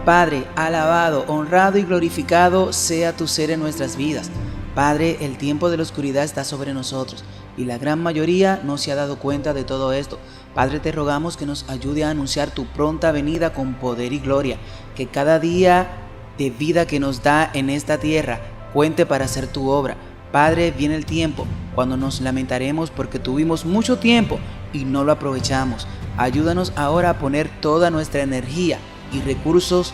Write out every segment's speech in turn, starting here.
Padre, alabado, honrado y glorificado sea tu ser en nuestras vidas. Padre, el tiempo de la oscuridad está sobre nosotros y la gran mayoría no se ha dado cuenta de todo esto. Padre, te rogamos que nos ayude a anunciar tu pronta venida con poder y gloria, que cada día de vida que nos da en esta tierra cuente para hacer tu obra. Padre, viene el tiempo cuando nos lamentaremos porque tuvimos mucho tiempo y no lo aprovechamos. Ayúdanos ahora a poner toda nuestra energía y recursos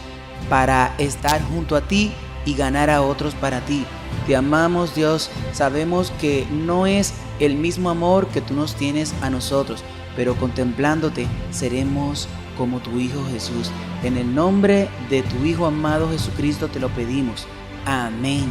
para estar junto a ti y ganar a otros para ti. Te amamos, Dios, sabemos que no es el mismo amor que tú nos tienes a nosotros, pero contemplándote seremos como tu Hijo Jesús. En el nombre de tu Hijo amado Jesucristo te lo pedimos. Amén.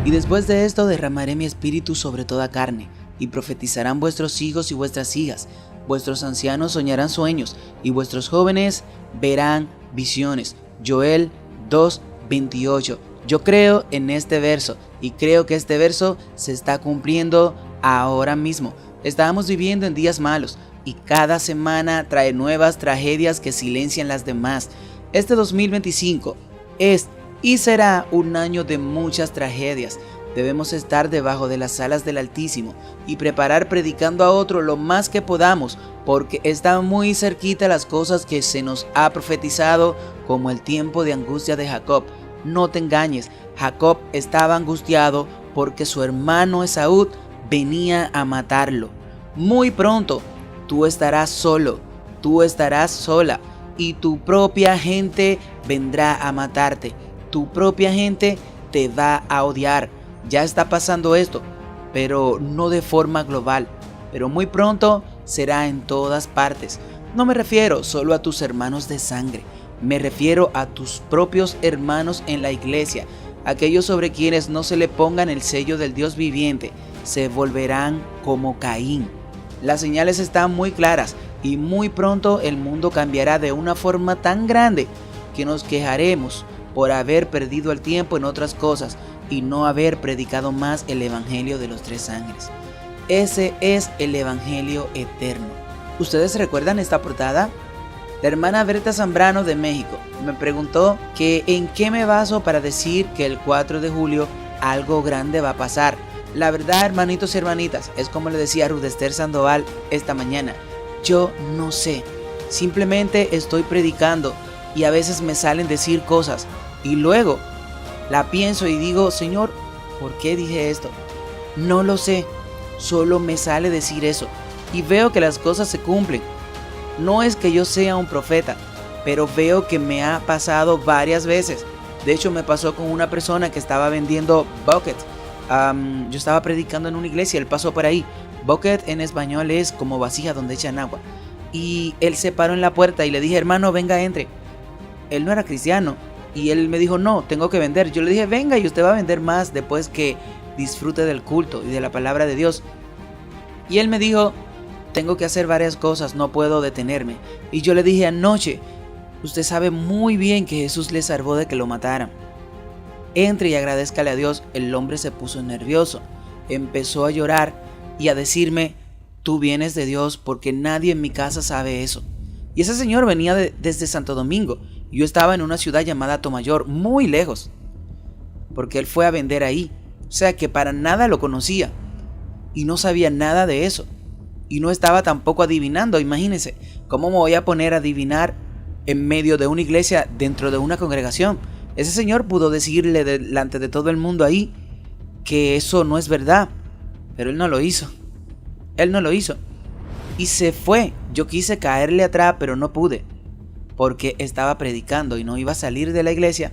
Y después de esto derramaré mi espíritu sobre toda carne, y profetizarán vuestros hijos y vuestras hijas, vuestros ancianos soñarán sueños, y vuestros jóvenes verán visiones. Joel 2:28. Yo creo en este verso, y creo que este verso se está cumpliendo ahora mismo. Estamos viviendo en días malos, y cada semana trae nuevas tragedias que silencian las demás. Este 2025 es y será un año de muchas tragedias. Debemos estar debajo de las alas del Altísimo y preparar predicando a otro lo más que podamos, porque están muy cerquita las cosas que se nos ha profetizado, como el tiempo de angustia de Jacob. No te engañes, Jacob estaba angustiado porque su hermano Esaú venía a matarlo. Muy pronto tú estarás solo, tú estarás sola, y tu propia gente vendrá a matarte. Tu propia gente te va a odiar. Ya está pasando esto, pero no de forma global. Pero muy pronto será en todas partes. No me refiero solo a tus hermanos de sangre. Me refiero a tus propios hermanos en la iglesia. Aquellos sobre quienes no se le pongan el sello del Dios viviente se volverán como Caín. Las señales están muy claras y muy pronto el mundo cambiará de una forma tan grande que nos quejaremos por haber perdido el tiempo en otras cosas y no haber predicado más el evangelio de los tres sangres. Ese es el evangelio eterno. ¿Ustedes recuerdan esta portada? La hermana Berta Zambrano de México me preguntó que en qué me baso para decir que el 4 de julio algo grande va a pasar. La verdad, hermanitos y hermanitas, es como le decía Ruth Esther Sandoval esta mañana. Yo no sé, simplemente estoy predicando y a veces me salen decir cosas y luego la pienso y digo, Señor, ¿por qué dije esto? No lo sé, solo me sale decir eso y veo que las cosas se cumplen. No es que yo sea un profeta, pero veo que me ha pasado varias veces. De hecho, me pasó con una persona que estaba vendiendo bucket. Yo estaba predicando en una iglesia, él pasó por ahí. Bucket en español es como vasija donde echan agua. Y él se paró en la puerta y le dije, hermano, venga, entre. Él no era cristiano y él me dijo, no, tengo que vender. Yo le dije, venga y usted va a vender más después que disfrute del culto y de la palabra de Dios. Y él me dijo, tengo que hacer varias cosas, no puedo detenerme. Y yo le dije, anoche, usted sabe muy bien que Jesús le salvó de que lo mataran. Entre y agradézcale a Dios. El hombre se puso nervioso, empezó a llorar y a decirme, tú vienes de Dios porque nadie en mi casa sabe eso. Y ese señor venía desde Santo Domingo. Yo estaba en una ciudad llamada Tomayor, muy lejos, porque él fue a vender ahí. O sea que para nada lo conocía y no sabía nada de eso. Y no estaba tampoco adivinando. Imagínense, ¿cómo me voy a poner a adivinar en medio de una iglesia, dentro de una congregación? Ese señor pudo decirle delante de todo el mundo ahí que eso no es verdad, pero él no lo hizo. Él no lo hizo. Y se fue. Yo quise caerle atrás, pero no pude, porque estaba predicando y no iba a salir de la iglesia,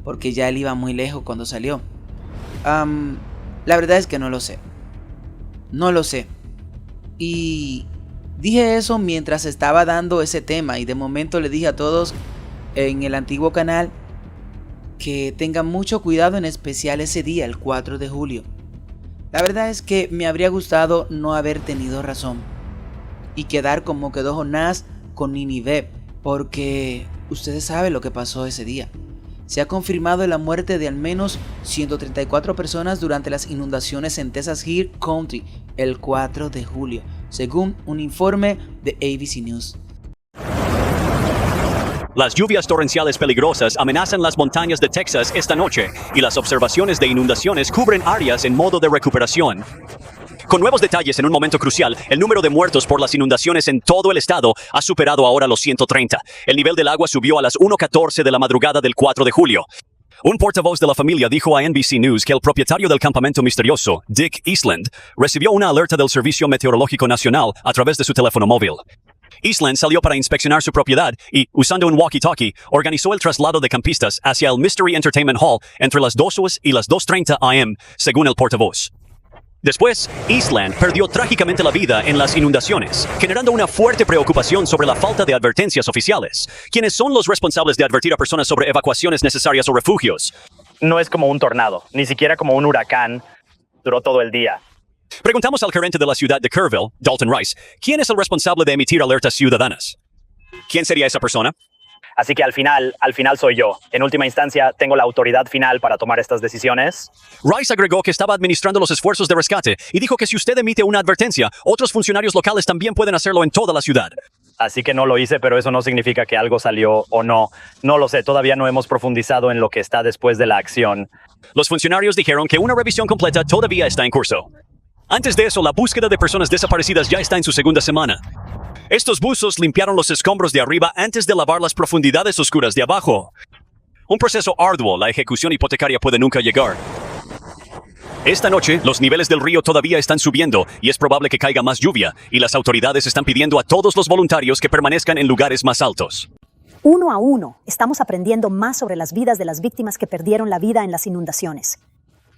porque ya él iba muy lejos cuando salió. La verdad es que no lo sé. No lo sé. Y dije eso mientras estaba dando ese tema y de momento le dije a todos en el antiguo canal que tengan mucho cuidado, en especial ese día, el 4 de julio. La verdad es que me habría gustado no haber tenido razón y quedar como quedó Jonás con Nínive, porque ustedes saben lo que pasó ese día. Se ha confirmado la muerte de al menos 134 personas durante las inundaciones en Texas Hill Country, el 4 de julio, según un informe de ABC News. Las lluvias torrenciales peligrosas amenazan las montañas de Texas esta noche y las observaciones de inundaciones cubren áreas en modo de recuperación. Con nuevos detalles en un momento crucial, el número de muertos por las inundaciones en todo el estado ha superado ahora los 130. El nivel del agua subió a las 1:14 de la madrugada del 4 de julio. Un portavoz de la familia dijo a NBC News que el propietario del campamento misterioso, Dick Eastland, recibió una alerta del Servicio Meteorológico Nacional a través de su teléfono móvil. Eastland salió para inspeccionar su propiedad y, usando un walkie-talkie, organizó el traslado de campistas hacia el Mystery Entertainment Hall entre las 2 y las 2:30 am, según el portavoz. Después, Eastland perdió trágicamente la vida en las inundaciones, generando una fuerte preocupación sobre la falta de advertencias oficiales. ¿Quiénes son los responsables de advertir a personas sobre evacuaciones necesarias o refugios? No es como un tornado, ni siquiera como un huracán. Duró todo el día. Preguntamos al gerente de la ciudad de Kerrville, Dalton Rice, ¿quién es el responsable de emitir alertas ciudadanas? ¿Quién sería esa persona? Así que al final soy yo. En última instancia, tengo la autoridad final para tomar estas decisiones. Rice agregó que estaba administrando los esfuerzos de rescate y dijo que si usted emite una advertencia, otros funcionarios locales también pueden hacerlo en toda la ciudad. Así que no lo hice, pero eso no significa que algo salió o no. No lo sé, todavía no hemos profundizado en lo que está después de la acción. Los funcionarios dijeron que una revisión completa todavía está en curso. Antes de eso, la búsqueda de personas desaparecidas ya está en su segunda semana. Estos buzos limpiaron los escombros de arriba antes de lavar las profundidades oscuras de abajo. Un proceso arduo, la ejecución hipotecaria puede nunca llegar. Esta noche, los niveles del río todavía están subiendo y es probable que caiga más lluvia, y las autoridades están pidiendo a todos los voluntarios que permanezcan en lugares más altos. Uno a uno, estamos aprendiendo más sobre las vidas de las víctimas que perdieron la vida en las inundaciones.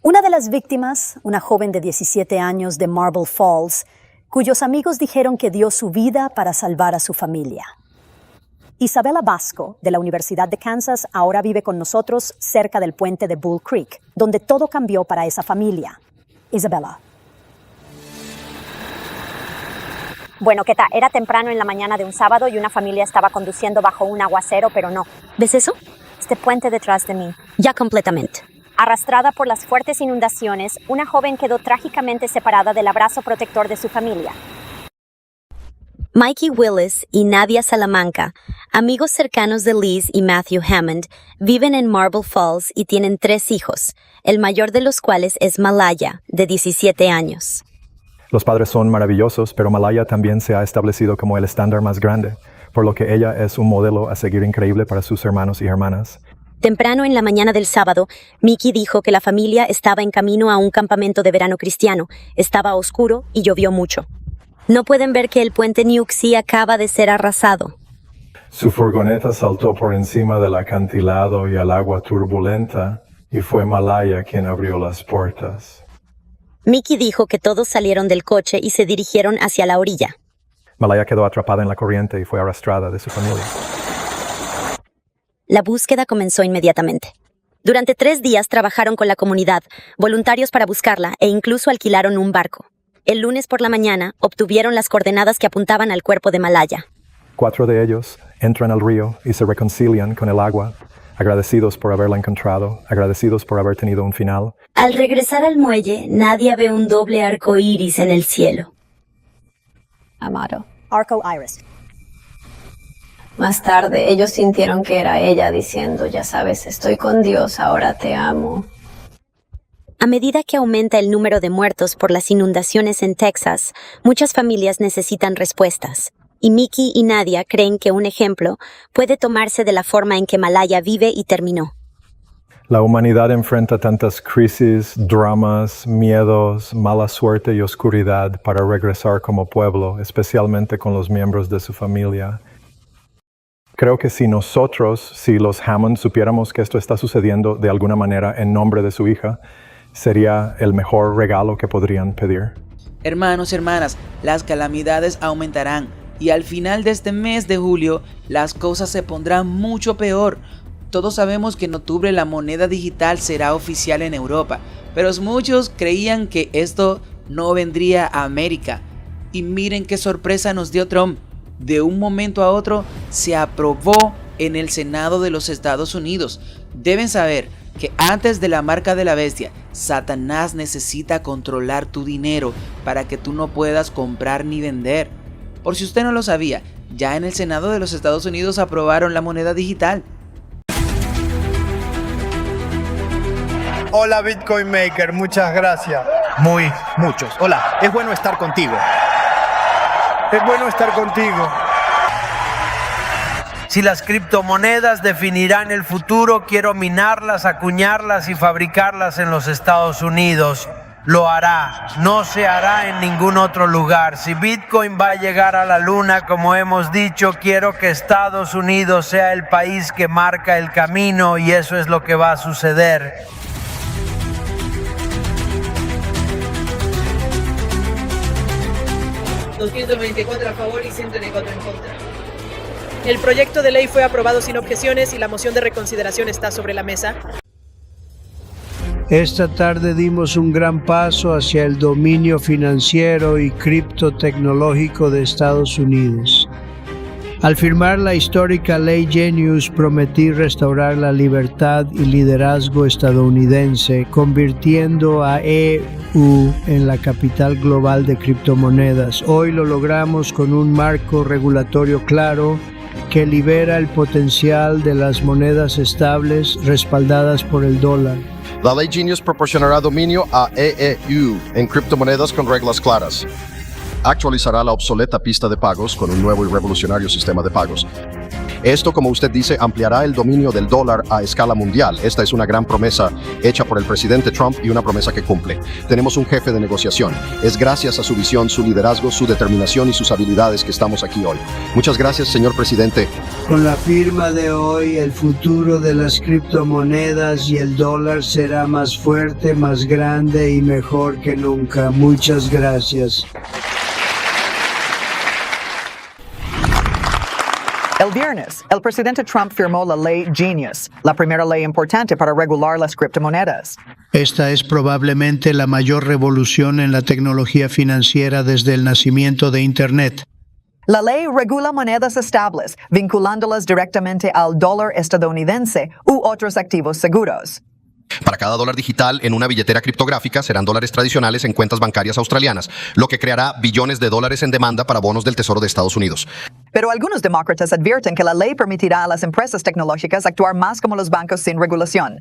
Una de las víctimas, una joven de 17 años de Marble Falls, cuyos amigos dijeron que dio su vida para salvar a su familia. Isabela Vasco, de la Universidad de Kansas, ahora vive con nosotros cerca del puente de Bull Creek, donde todo cambió para esa familia. Isabela. Bueno, ¿qué tal? Era temprano en la mañana de un sábado y una familia estaba conduciendo bajo un aguacero, pero no. ¿Ves eso? Este puente detrás de mí. Ya completamente. Arrastrada por las fuertes inundaciones, una joven quedó trágicamente separada del abrazo protector de su familia. Mikey Willis y Nadia Salamanca, amigos cercanos de Liz y Matthew Hammond, viven en Marble Falls y tienen 3 hijos, el mayor de los cuales es Malaya, de 17 años. Los padres son maravillosos, pero Malaya también se ha establecido como el estándar más grande, por lo que ella es un modelo a seguir increíble para sus hermanos y hermanas. Temprano en la mañana del sábado, Mickey dijo que la familia estaba en camino a un campamento de verano cristiano. Estaba oscuro y llovió mucho. No pueden ver que el puente Nuxie acaba de ser arrasado. Su furgoneta saltó por encima del acantilado y al agua turbulenta, y fue Malaya quien abrió las puertas. Mickey dijo que todos salieron del coche y se dirigieron hacia la orilla. Malaya quedó atrapada en la corriente y fue arrastrada de su familia. La búsqueda comenzó inmediatamente. Durante 3 días trabajaron con la comunidad, voluntarios para buscarla e incluso alquilaron un barco. El lunes por la mañana obtuvieron las coordenadas que apuntaban al cuerpo de Malaya. 4 de ellos entran al río y se reconcilian con el agua, agradecidos por haberla encontrado, agradecidos por haber tenido un final. Al regresar al muelle, Nadia ve un doble arco iris en el cielo. Amado. Arco iris. Más tarde, ellos sintieron que era ella diciendo, ya sabes, estoy con Dios, ahora te amo. A medida que aumenta el número de muertos por las inundaciones en Texas, muchas familias necesitan respuestas. Y Mickey y Nadia creen que un ejemplo puede tomarse de la forma en que Malaya vive y terminó. La humanidad enfrenta tantas crisis, dramas, miedos, mala suerte y oscuridad para regresar como pueblo, especialmente con los miembros de su familia. Creo que si los Hammond, supiéramos que esto está sucediendo de alguna manera en nombre de su hija, sería el mejor regalo que podrían pedir. Hermanos y hermanas, las calamidades aumentarán y al final de este mes de julio las cosas se pondrán mucho peor. Todos sabemos que en octubre la moneda digital será oficial en Europa, pero muchos creían que esto no vendría a América. Y miren qué sorpresa nos dio Trump. De un momento a otro se aprobó en el Senado de los Estados Unidos. Deben saber que antes de la marca de la bestia Satanás necesita controlar tu dinero para que tú no puedas comprar ni vender. Por si usted no lo sabía, ya en el Senado de los Estados Unidos aprobaron la moneda digital. Hola Bitcoin Maker, muchas gracias. Muchos. Hola, es bueno estar contigo. Es bueno estar contigo. Si las criptomonedas definirán el futuro, quiero minarlas, acuñarlas y fabricarlas en los Estados Unidos. Lo hará, no se hará en ningún otro lugar. Si Bitcoin va a llegar a la luna, como hemos dicho, quiero que Estados Unidos sea el país que marca el camino y eso es lo que va a suceder. $224 a favor y 194 en contra. El proyecto de ley fue aprobado sin objeciones y la moción de reconsideración está sobre la mesa. Esta tarde dimos un gran paso hacia el dominio financiero y criptotecnológico de Estados Unidos. Al firmar la histórica Ley Genius, prometí restaurar la libertad y liderazgo estadounidense, convirtiendo a EU en la capital global de criptomonedas. Hoy lo logramos con un marco regulatorio claro que libera el potencial de las monedas estables respaldadas por el dólar. La Ley Genius proporcionará dominio a EU en criptomonedas con reglas claras. Actualizará la obsoleta pista de pagos con un nuevo y revolucionario sistema de pagos. Esto, como usted dice, ampliará el dominio del dólar a escala mundial. Esta es una gran promesa hecha por el presidente Trump y una promesa que cumple. Tenemos un jefe de negociación. Es gracias a su visión, su liderazgo, su determinación y sus habilidades que estamos aquí hoy. Muchas gracias, señor presidente. Con la firma de hoy, el futuro de las criptomonedas y el dólar será más fuerte, más grande y mejor que nunca. Muchas gracias. El viernes, el presidente Trump firmó la Ley Genius, la primera ley importante para regular las criptomonedas. Esta es probablemente la mayor revolución en la tecnología financiera desde el nacimiento de Internet. La ley regula monedas estables, vinculándolas directamente al dólar estadounidense u otros activos seguros. Para cada dólar digital en una billetera criptográfica serán dólares tradicionales en cuentas bancarias australianas, lo que creará billones de dólares en demanda para bonos del Tesoro de Estados Unidos. Pero algunos demócratas advierten que la ley permitirá a las empresas tecnológicas actuar más como los bancos sin regulación.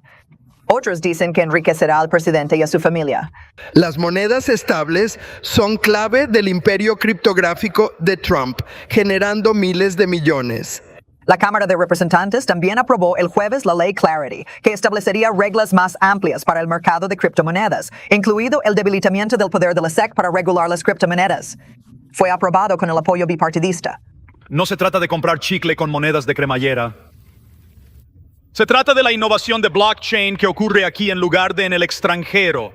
Otros dicen que enriquecerá al presidente y a su familia. Las monedas estables son clave del imperio criptográfico de Trump, generando miles de millones. La Cámara de Representantes también aprobó el jueves la ley Clarity, que establecería reglas más amplias para el mercado de criptomonedas, incluido el debilitamiento del poder de la SEC para regular las criptomonedas. Fue aprobado con el apoyo bipartidista. No se trata de comprar chicle con monedas de cremallera. Se trata de la innovación de blockchain que ocurre aquí en lugar de en el extranjero.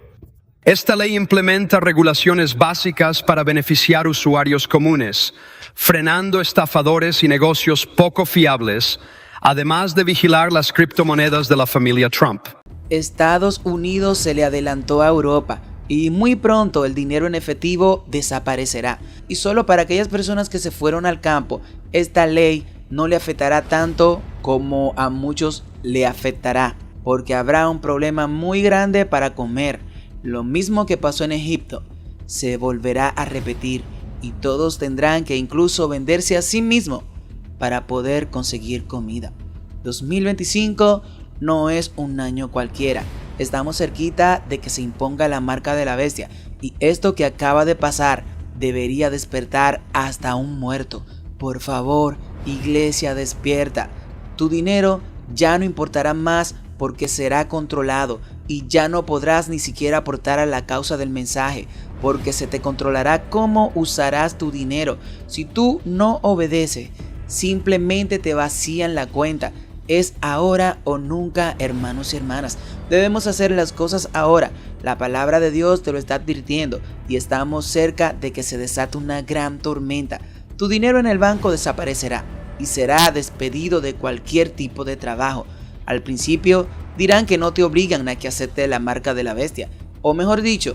Esta ley implementa regulaciones básicas para beneficiar usuarios comunes, frenando estafadores y negocios poco fiables, además de vigilar las criptomonedas de la familia Trump. Estados Unidos se le adelantó a Europa y muy pronto el dinero en efectivo desaparecerá. Y solo para aquellas personas que se fueron al campo, esta ley no le afectará tanto como a muchos le afectará, porque habrá un problema muy grande para comer. Lo mismo que pasó en Egipto se volverá a repetir y todos tendrán que incluso venderse a sí mismos para poder conseguir comida. 2025 no es un año cualquiera. Estamos cerquita de que se imponga la marca de la bestia y esto que acaba de pasar debería despertar hasta un muerto. Por favor, iglesia, despierta. Tu dinero ya no importará más porque será controlado y ya no podrás ni siquiera aportar a la causa del mensaje porque se te controlará cómo usarás tu dinero. Si tú no obedeces, simplemente te vacían la cuenta. Es ahora o nunca, hermanos y hermanas. Debemos hacer las cosas ahora. La palabra de Dios te lo está advirtiendo y estamos cerca de que se desate una gran tormenta. Tu dinero en el banco desaparecerá y será despedido de cualquier tipo de trabajo. Al principio dirán que no te obligan a que aceptes la marca de la bestia, o mejor dicho,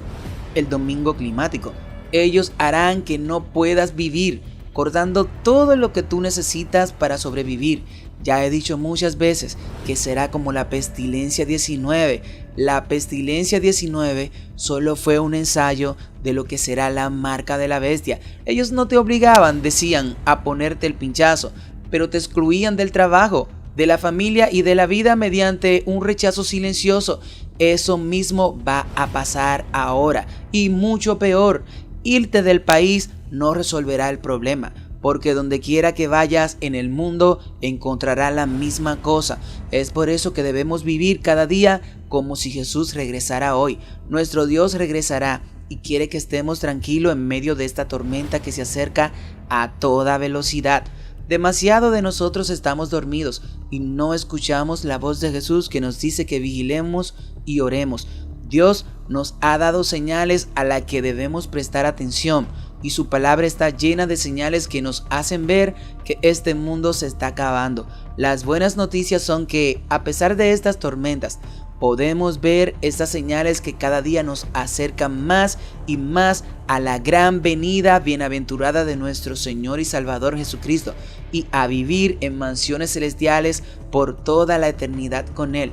el domingo climático. Ellos harán que no puedas vivir, cortando todo lo que tú necesitas para sobrevivir. Ya he dicho muchas veces que será como la pestilencia 19, La pestilencia 19 solo fue un ensayo de lo que será la marca de la bestia. Ellos no te obligaban, decían, a ponerte el pinchazo, pero te excluían del trabajo, de la familia y de la vida mediante un rechazo silencioso. Eso mismo va a pasar ahora, y mucho peor. Irte del país no resolverá el problema, porque donde quiera que vayas en el mundo encontrarás la misma cosa. Es por eso que debemos vivir cada día como si Jesús regresara hoy. Nuestro Dios regresará y quiere que estemos tranquilos en medio de esta tormenta que se acerca a toda velocidad. Demasiado de nosotros estamos dormidos y no escuchamos la voz de Jesús que nos dice que vigilemos y oremos. Dios nos ha dado señales a las que debemos prestar atención, y su palabra está llena de señales que nos hacen ver que este mundo se está acabando. Las buenas noticias son que, a pesar de estas tormentas, podemos ver estas señales que cada día nos acercan más y más a la gran venida bienaventurada de nuestro Señor y Salvador Jesucristo, y a vivir en mansiones celestiales por toda la eternidad con Él.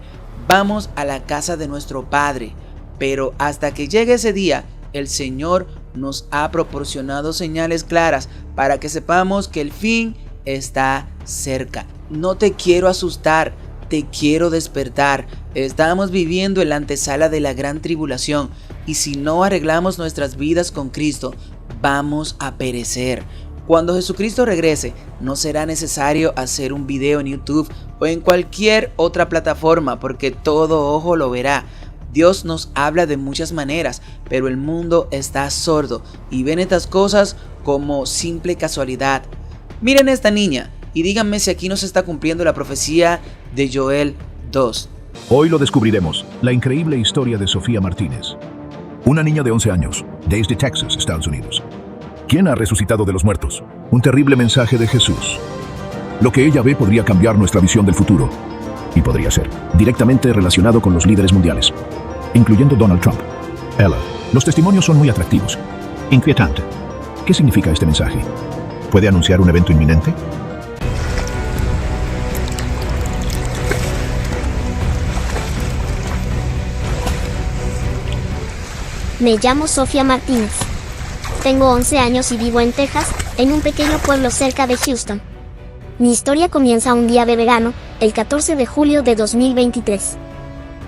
Vamos a la casa de nuestro Padre, pero hasta que llegue ese día, el Señor nos ha proporcionado señales claras para que sepamos que el fin está cerca. No te quiero asustar, te quiero despertar. Estamos viviendo en la antesala de la gran tribulación, y si no arreglamos nuestras vidas con Cristo, vamos a perecer. Cuando Jesucristo regrese, no será necesario hacer un video en YouTube o en cualquier otra plataforma, porque todo ojo lo verá. Dios nos habla de muchas maneras, pero el mundo está sordo y ven estas cosas como simple casualidad. Miren a esta niña y díganme si aquí no se está cumpliendo la profecía de Joel 2. Hoy lo descubriremos, la increíble historia de Sofía Martínez. Una niña de 11 años, desde Texas, Estados Unidos. ¿Quién ha resucitado de los muertos? Un terrible mensaje de Jesús. Lo que ella ve podría cambiar nuestra visión del futuro. Y podría ser directamente relacionado con los líderes mundiales, incluyendo Donald Trump. Ella, los testimonios son muy atractivos. Inquietante. ¿Qué significa este mensaje? ¿Puede anunciar un evento inminente? Me llamo Sofía Martínez. Tengo 11 años y vivo en Texas, en un pequeño pueblo cerca de Houston. Mi historia comienza un día de verano, el 14 de julio de 2023.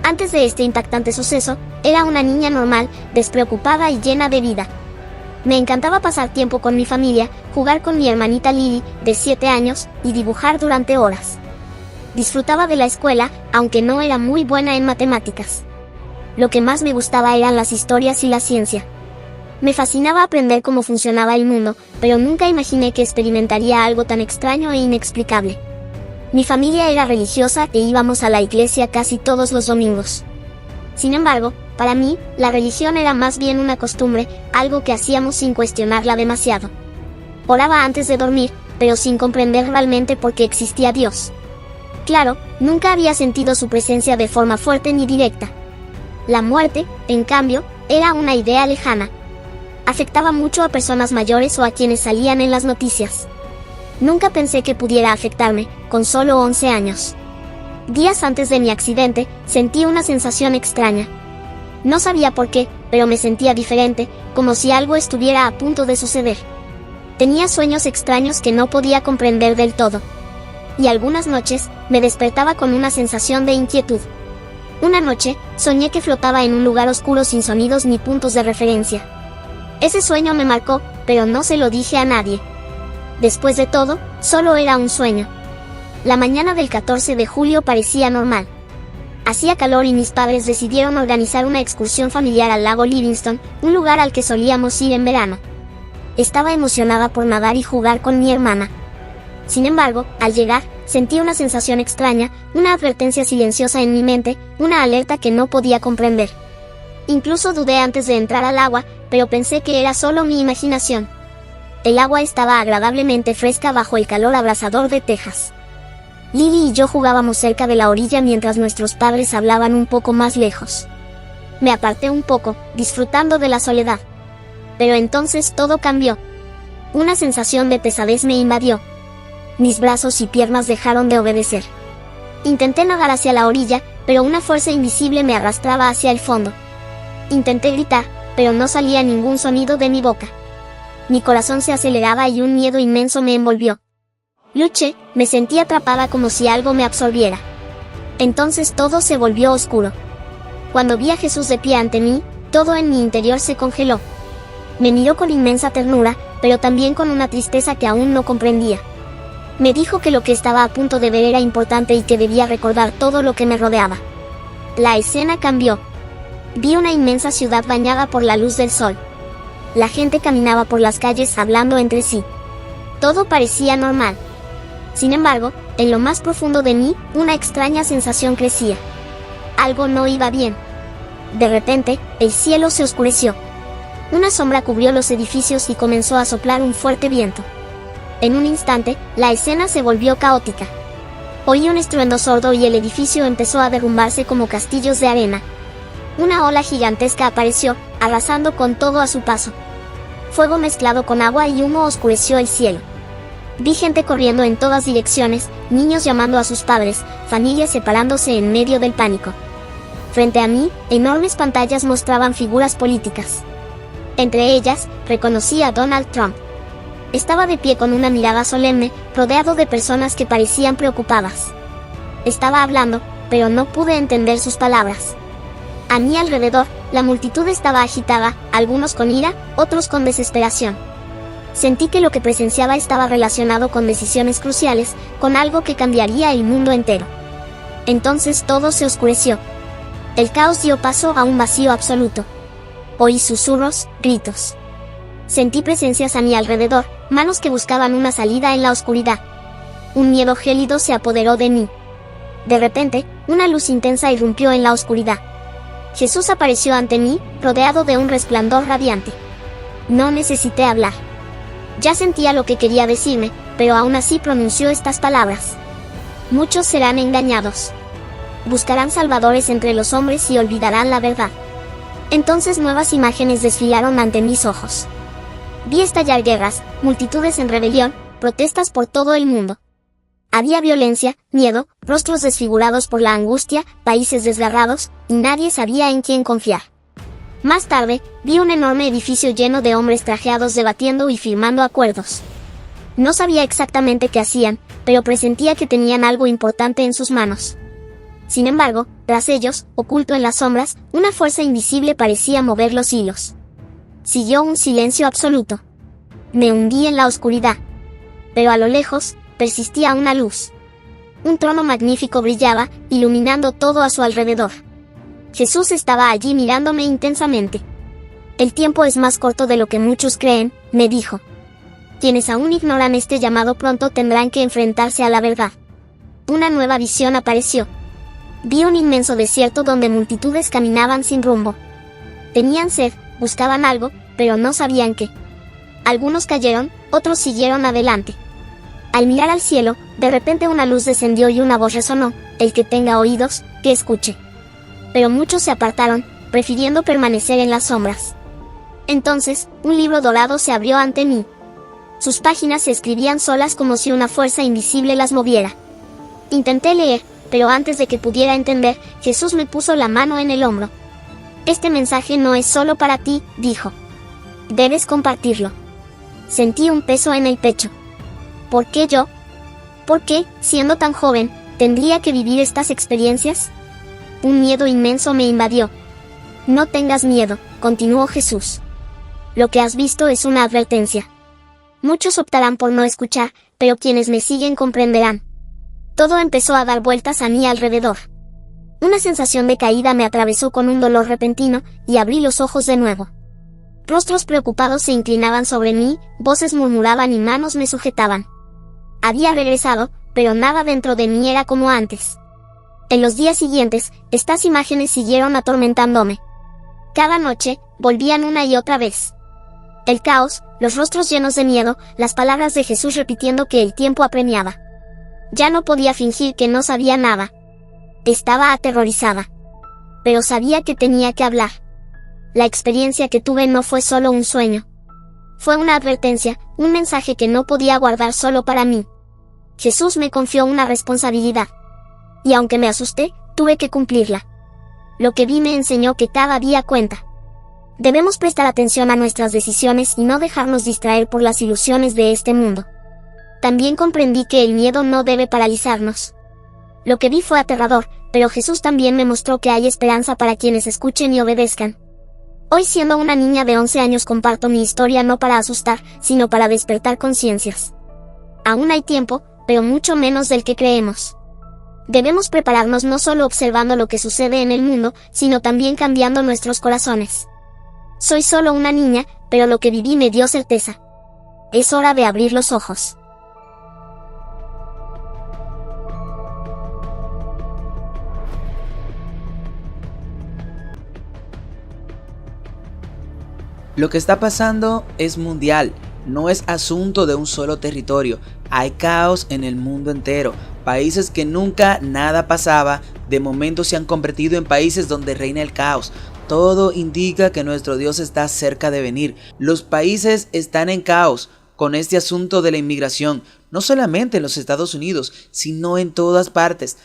Antes de este impactante suceso, era una niña normal, despreocupada y llena de vida. Me encantaba pasar tiempo con mi familia, jugar con mi hermanita Lily, de 7 años, y dibujar durante horas. Disfrutaba de la escuela, aunque no era muy buena en matemáticas. Lo que más me gustaba eran las historias y la ciencia. Me fascinaba aprender cómo funcionaba el mundo, pero nunca imaginé que experimentaría algo tan extraño e inexplicable. Mi familia era religiosa e íbamos a la iglesia casi todos los domingos. Sin embargo, para mí, la religión era más bien una costumbre, algo que hacíamos sin cuestionarla demasiado. Oraba antes de dormir, pero sin comprender realmente por qué existía Dios. Claro, nunca había sentido su presencia de forma fuerte ni directa. La muerte, en cambio, era una idea lejana. Afectaba mucho a personas mayores o a quienes salían en las noticias. Nunca pensé que pudiera afectarme, con solo 11 años. Días antes de mi accidente, sentí una sensación extraña. No sabía por qué, pero me sentía diferente, como si algo estuviera a punto de suceder. Tenía sueños extraños que no podía comprender del todo. Y algunas noches, me despertaba con una sensación de inquietud. Una noche, soñé que flotaba en un lugar oscuro sin sonidos ni puntos de referencia. Ese sueño me marcó, pero no se lo dije a nadie. Después de todo, solo era un sueño. La mañana del 14 de julio parecía normal. Hacía calor y mis padres decidieron organizar una excursión familiar al lago Livingston, un lugar al que solíamos ir en verano. Estaba emocionada por nadar y jugar con mi hermana. Sin embargo, al llegar, sentí una sensación extraña, una advertencia silenciosa en mi mente, una alerta que no podía comprender. Incluso dudé antes de entrar al agua, pero pensé que era solo mi imaginación. El agua estaba agradablemente fresca bajo el calor abrasador de Texas. Lily y yo jugábamos cerca de la orilla mientras nuestros padres hablaban un poco más lejos. Me aparté un poco, disfrutando de la soledad. Pero entonces todo cambió. Una sensación de pesadez me invadió. Mis brazos y piernas dejaron de obedecer. Intenté nadar hacia la orilla, pero una fuerza invisible me arrastraba hacia el fondo. Intenté gritar, pero no salía ningún sonido de mi boca. Mi corazón se aceleraba y un miedo inmenso me envolvió. Luché, me sentí atrapada como si algo me absorbiera. Entonces todo se volvió oscuro. Cuando vi a Jesús de pie ante mí, todo en mi interior se congeló. Me miró con inmensa ternura, pero también con una tristeza que aún no comprendía. Me dijo que lo que estaba a punto de ver era importante y que debía recordar todo lo que me rodeaba. La escena cambió. Vi una inmensa ciudad bañada por la luz del sol. La gente caminaba por las calles hablando entre sí. Todo parecía normal. Sin embargo, en lo más profundo de mí, una extraña sensación crecía. Algo no iba bien. De repente, el cielo se oscureció. Una sombra cubrió los edificios y comenzó a soplar un fuerte viento. En un instante, la escena se volvió caótica. Oí un estruendo sordo y el edificio empezó a derrumbarse como castillos de arena. Una ola gigantesca apareció, arrasando con todo a su paso. Fuego mezclado con agua y humo oscureció el cielo. Vi gente corriendo en todas direcciones, niños llamando a sus padres, familias separándose en medio del pánico. Frente a mí, enormes pantallas mostraban figuras políticas. Entre ellas, reconocí a Donald Trump. Estaba de pie con una mirada solemne, rodeado de personas que parecían preocupadas. Estaba hablando, pero no pude entender sus palabras. A mi alrededor, la multitud estaba agitada, algunos con ira, otros con desesperación. Sentí que lo que presenciaba estaba relacionado con decisiones cruciales, con algo que cambiaría el mundo entero. Entonces todo se oscureció. El caos dio paso a un vacío absoluto. Oí susurros, gritos. Sentí presencias a mi alrededor, manos que buscaban una salida en la oscuridad. Un miedo gélido se apoderó de mí. De repente, una luz intensa irrumpió en la oscuridad. Jesús apareció ante mí, rodeado de un resplandor radiante. No necesité hablar. Ya sentía lo que quería decirme, pero aún así pronunció estas palabras. Muchos serán engañados. Buscarán salvadores entre los hombres y olvidarán la verdad. Entonces nuevas imágenes desfilaron ante mis ojos. Vi estallar guerras, multitudes en rebelión, protestas por todo el mundo. Había violencia, miedo, rostros desfigurados por la angustia, países desgarrados, y nadie sabía en quién confiar. Más tarde, vi un enorme edificio lleno de hombres trajeados debatiendo y firmando acuerdos. No sabía exactamente qué hacían, pero presentía que tenían algo importante en sus manos. Sin embargo, tras ellos, oculto en las sombras, una fuerza invisible parecía mover los hilos. Siguió un silencio absoluto. Me hundí en la oscuridad. Pero a lo lejos, persistía una luz. Un trono magnífico brillaba, iluminando todo a su alrededor. Jesús estaba allí mirándome intensamente. El tiempo es más corto de lo que muchos creen, me dijo. Quienes aún ignoran este llamado pronto tendrán que enfrentarse a la verdad. Una nueva visión apareció. Vi un inmenso desierto donde multitudes caminaban sin rumbo. Tenían sed, buscaban algo, pero no sabían qué. Algunos cayeron, otros siguieron adelante. Al mirar al cielo, de repente una luz descendió y una voz resonó: el que tenga oídos, que escuche. Pero muchos se apartaron, prefiriendo permanecer en las sombras. Entonces, un libro dorado se abrió ante mí. Sus páginas se escribían solas como si una fuerza invisible las moviera. Intenté leer, pero antes de que pudiera entender, Jesús me puso la mano en el hombro. Este mensaje no es solo para ti, dijo. Debes compartirlo. Sentí un peso en el pecho. ¿Por qué yo? ¿Por qué, siendo tan joven, tendría que vivir estas experiencias? Un miedo inmenso me invadió. No tengas miedo, continuó Jesús. Lo que has visto es una advertencia. Muchos optarán por no escuchar, pero quienes me siguen comprenderán. Todo empezó a dar vueltas a mi alrededor. Una sensación de caída me atravesó con un dolor repentino, y abrí los ojos de nuevo. Rostros preocupados se inclinaban sobre mí, voces murmuraban y manos me sujetaban. Había regresado, pero nada dentro de mí era como antes. En los días siguientes, estas imágenes siguieron atormentándome. Cada noche, volvían una y otra vez. El caos, los rostros llenos de miedo, las palabras de Jesús repitiendo que el tiempo apremiaba. Ya no podía fingir que no sabía nada. Estaba aterrorizada. Pero sabía que tenía que hablar. La experiencia que tuve no fue solo un sueño. Fue una advertencia, un mensaje que no podía guardar solo para mí. Jesús me confió una responsabilidad. Y aunque me asusté, Tuve que cumplirla. Lo que vi me enseñó que cada día cuenta. Debemos prestar atención a nuestras decisiones y no dejarnos distraer por las ilusiones de este mundo. También comprendí que el miedo no debe paralizarnos. Lo que vi fue aterrador, pero Jesús también me mostró que hay esperanza para quienes escuchen y obedezcan. Hoy, siendo una niña de 11 años, comparto mi historia no para asustar, sino para despertar conciencias. Aún hay tiempo, pero mucho menos del que creemos. Debemos prepararnos no solo observando lo que sucede en el mundo, sino también cambiando nuestros corazones. Soy solo una niña, pero lo que viví me dio certeza. Es hora de abrir los ojos. Lo que está pasando es mundial, no es asunto de un solo territorio. Hay caos en el mundo entero. Países que nunca nada pasaba, de momento se han convertido en países donde reina el caos. Todo indica que nuestro Dios está cerca de venir. Los países están en caos con este asunto de la inmigración, no solamente en los Estados Unidos, sino en todas partes.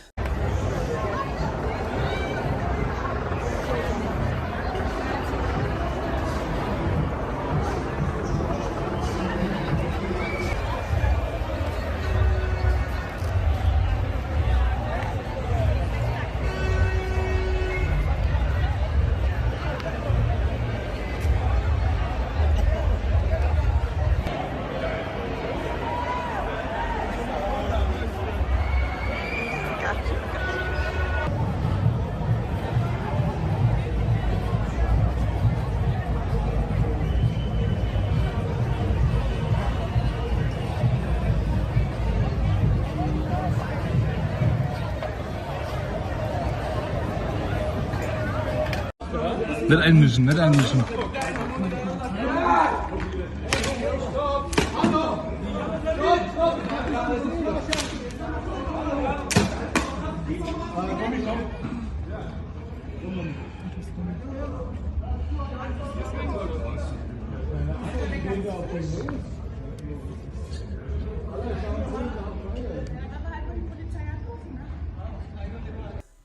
Net einmüssen, net einmüssen.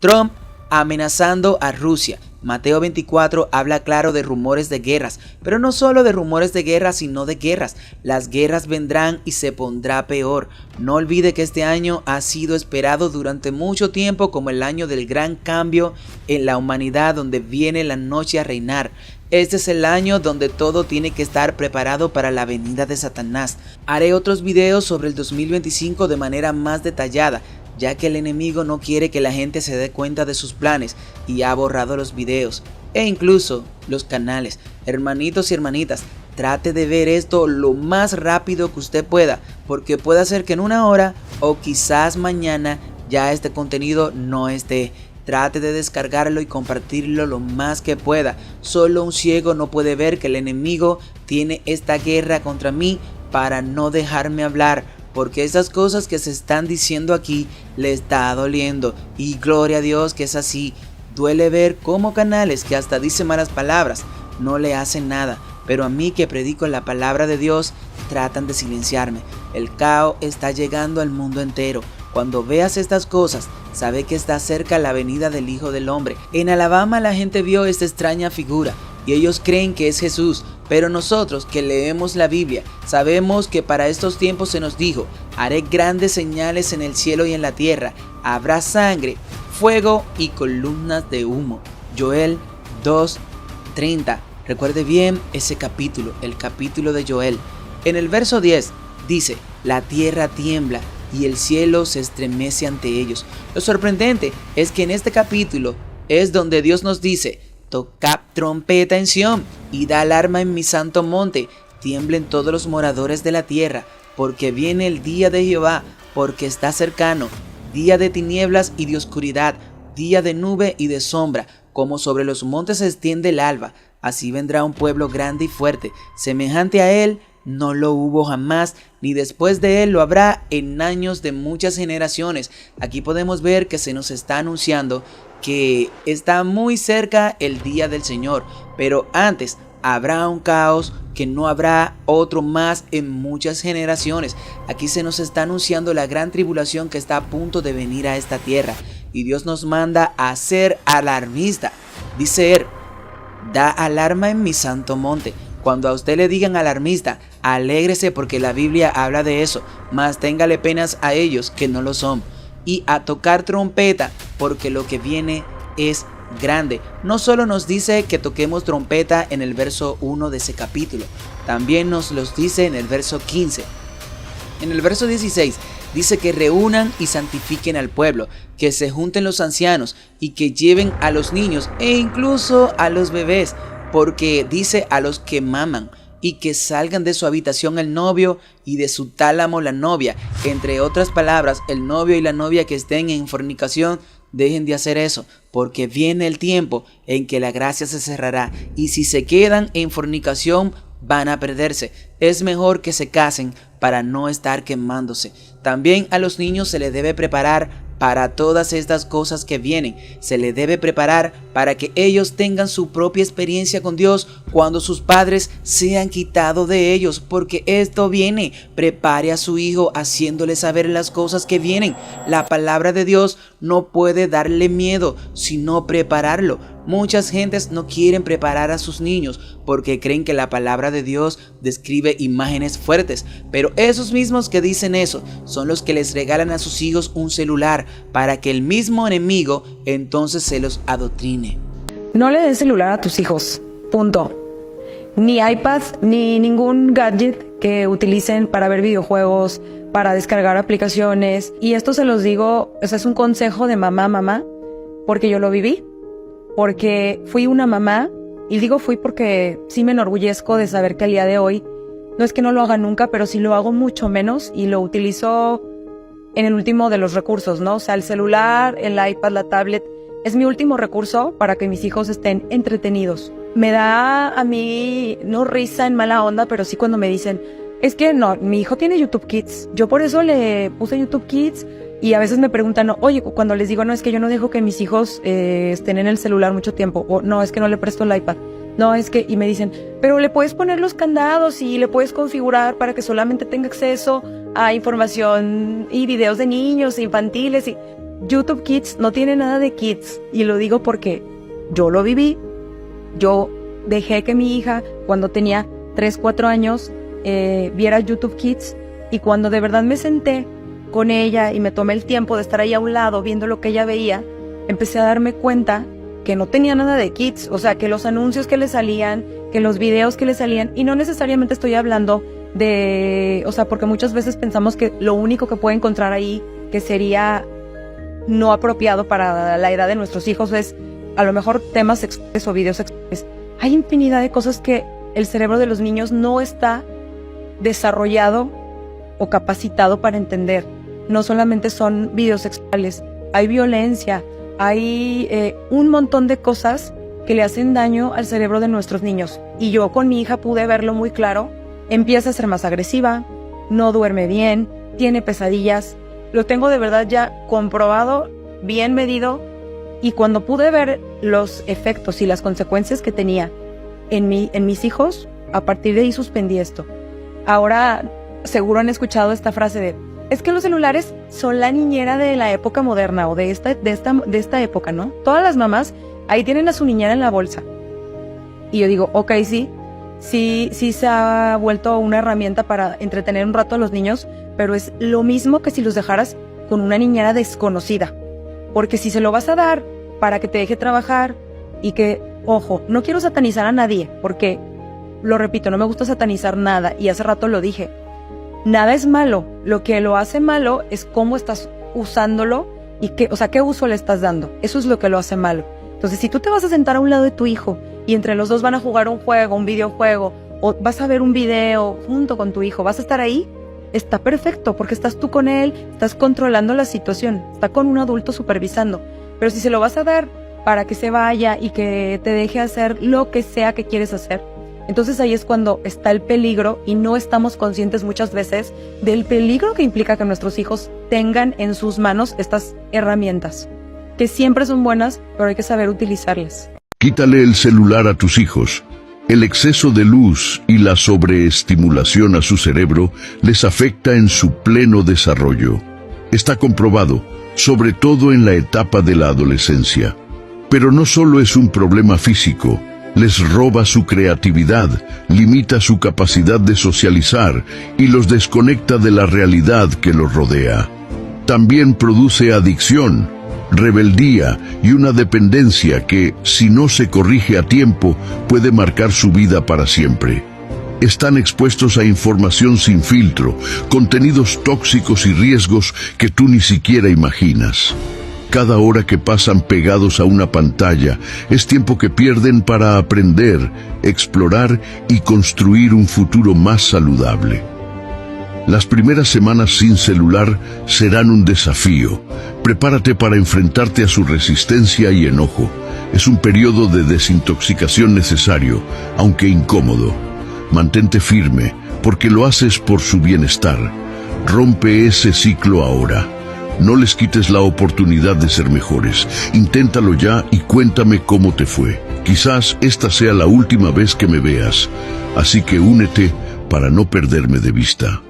Trump amenazando a Rusia. Mateo 24 habla claro de rumores de guerras, pero no solo de rumores de guerra, sino de guerras. Las guerras vendrán y se pondrá peor. No olvide que este año ha sido esperado durante mucho tiempo como el año del gran cambio en la humanidad, donde viene la noche a reinar. Este es el año donde todo tiene que estar preparado para la venida de Satanás. Haré otros videos sobre el 2025 de manera más detallada, ya que el enemigo no quiere que la gente se dé cuenta de sus planes y ha borrado los videos e incluso los canales. Hermanitos y hermanitas, trate de ver esto lo más rápido que usted pueda, porque puede ser que en una hora o quizás mañana ya este contenido no esté. Trate de descargarlo y compartirlo lo más que pueda. Solo un ciego no puede ver que el enemigo tiene esta guerra contra mí para no dejarme hablar, porque esas cosas que se están diciendo aquí le está doliendo, y gloria a Dios que es así. Duele ver cómo canales que hasta dicen malas palabras no le hacen nada, pero a mí que predico la palabra de Dios tratan de silenciarme. El caos está llegando al mundo entero. Cuando veas estas cosas, sabe que está cerca la venida del Hijo del Hombre. En Alabama la gente vio esta extraña figura y ellos creen que es Jesús, pero nosotros que leemos la Biblia sabemos que para estos tiempos se nos dijo: haré grandes señales en el cielo y en la tierra, habrá sangre, fuego y columnas de humo. Joel 2:30. Recuerde bien ese capítulo, el capítulo de Joel. En el verso 10 dice: la tierra tiembla y el cielo se estremece ante ellos. Lo sorprendente es que en este capítulo es donde Dios nos dice: tocad trompeta en Sión y da alarma en mi santo monte, tiemblen todos los moradores de la tierra, porque viene el día de Jehová, porque está cercano, día de tinieblas y de oscuridad, día de nube y de sombra, como sobre los montes se extiende el alba. Así vendrá un pueblo grande y fuerte, semejante a él no lo hubo jamás, ni después de él lo habrá en años de muchas generaciones. Aquí podemos ver que se nos está anunciando que está muy cerca el día del Señor, pero antes habrá un caos que no habrá otro más en muchas generaciones. Aquí se nos está anunciando la gran tribulación que está a punto de venir a esta tierra. y Dios nos manda a ser alarmista. Dice él, da alarma en mi santo monte. Cuando a usted le digan alarmista, alégrese porque la Biblia habla de eso, mas téngale penas a ellos que no lo son. Y a tocar trompeta, porque lo que viene es grande. No solo nos dice que toquemos trompeta en el verso 1 de ese capítulo, también nos los dice en el verso 15. En el verso 16 dice que reúnan y santifiquen al pueblo, que se junten los ancianos y que lleven a los niños e incluso a los bebés, porque dice a los que maman, y que salgan de su habitación el novio y de su tálamo la novia. Entre otras palabras, el novio y la novia que estén en fornicación, dejen de hacer eso, porque viene el tiempo en que la gracia se cerrará, y si se quedan en fornicación van a perderse. Es mejor que se casen para no estar quemándose. También a los niños se les debe preparar para todas estas cosas que vienen. Se les debe preparar para que ellos tengan su propia experiencia con Dios cuando sus padres sean quitados de ellos, porque esto viene. Prepare a su hijo haciéndole saber las cosas que vienen. La palabra de Dios no puede darle miedo, sino prepararlo. Muchas gentes no quieren preparar a sus niños porque creen que la palabra de Dios describe imágenes fuertes, pero esos mismos que dicen eso son los que les regalan a sus hijos un celular para que el mismo enemigo entonces se los adoctrine. No le des celular a tus hijos, punto. Ni iPad, ni ningún gadget que utilicen para ver videojuegos, para descargar aplicaciones. Y esto se los digo, es un consejo de mamá, porque yo lo viví. Porque fui una mamá, y digo fui porque sí me enorgullezco de saber que al día de hoy, no es que no lo haga nunca, pero sí lo hago mucho menos y lo utilizo en el último de los recursos, ¿no? O sea, el celular, el iPad, la tablet, es mi último recurso para que mis hijos estén entretenidos. Me da a mí, no risa en mala onda, pero sí cuando me dicen, es que no, mi hijo tiene YouTube Kids, yo por eso le puse YouTube Kids. Y a veces me preguntan, oye, cuando les digo, no, es que yo no dejo que mis hijos estén en el celular mucho tiempo, o no, es que no le presto el iPad, no, es que, y me dicen, pero le puedes poner los candados y le puedes configurar para que solamente tenga acceso a información y videos de niños infantiles. Y YouTube Kids no tiene nada de kids, y lo digo porque yo lo viví. Yo dejé que mi hija, cuando tenía 3, 4 años, viera YouTube Kids, y cuando de verdad me senté con ella y me tomé el tiempo de estar ahí a un lado viendo lo que ella veía, empecé a darme cuenta que no tenía nada de kids, o sea, que los anuncios que le salían, que los videos que le salían, y no necesariamente estoy hablando de, o sea, porque muchas veces pensamos que lo único que puede encontrar ahí que sería no apropiado para la edad de nuestros hijos es a lo mejor temas sexuales o videos sexuales. Hay infinidad de cosas que el cerebro de los niños no está desarrollado o capacitado para entender. No solamente son videos sexuales, hay violencia, hay un montón de cosas que le hacen daño al cerebro de nuestros niños. Y yo con mi hija pude verlo muy claro. Empieza a ser más agresiva, no duerme bien, tiene pesadillas. Lo tengo de verdad ya comprobado, bien medido. Y cuando pude ver los efectos y las consecuencias que tenía en mis hijos, a partir de ahí suspendí esto. Ahora seguro han escuchado esta frase de, es que los celulares son la niñera de la época moderna o de esta época, ¿no? Todas las mamás ahí tienen a su niñera en la bolsa. Y yo digo, ok, sí se ha vuelto una herramienta para entretener un rato a los niños, pero es lo mismo que si los dejaras con una niñera desconocida. Porque si se lo vas a dar para que te deje trabajar y que, ojo, no quiero satanizar a nadie, porque, lo repito, no me gusta satanizar nada, y hace rato lo dije. Nada es malo, lo que lo hace malo es cómo estás usándolo y qué uso le estás dando. Eso es lo que lo hace malo. Entonces, si tú te vas a sentar a un lado de tu hijo y entre los dos van a jugar un juego, un videojuego, o vas a ver un video junto con tu hijo, vas a estar ahí, está perfecto, porque estás tú con él, estás controlando la situación, está con un adulto supervisando. Pero si se lo vas a dar para que se vaya y que te deje hacer lo que sea que quieres hacer, entonces ahí es cuando está el peligro, y no estamos conscientes muchas veces del peligro que implica que nuestros hijos tengan en sus manos estas herramientas, que siempre son buenas, pero hay que saber utilizarlas. Quítale el celular a tus hijos. El exceso de luz y la sobreestimulación a su cerebro les afecta en su pleno desarrollo. Está comprobado sobre todo en la etapa de la adolescencia. Pero no solo es un problema físico, les roba su creatividad, limita su capacidad de socializar y los desconecta de la realidad que los rodea. También produce adicción, rebeldía y una dependencia que, si no se corrige a tiempo, puede marcar su vida para siempre. Están expuestos a información sin filtro, contenidos tóxicos y riesgos que tú ni siquiera imaginas. Cada hora que pasan pegados a una pantalla es tiempo que pierden para aprender, explorar y construir un futuro más saludable. Las primeras semanas sin celular serán un desafío. Prepárate para enfrentarte a su resistencia y enojo. Es un periodo de desintoxicación necesario, aunque incómodo. Mantente firme, porque lo haces por su bienestar. Rompe ese ciclo ahora. No les quites la oportunidad de ser mejores. Inténtalo ya y cuéntame cómo te fue. Quizás esta sea la última vez que me veas, así que únete para no perderme de vista.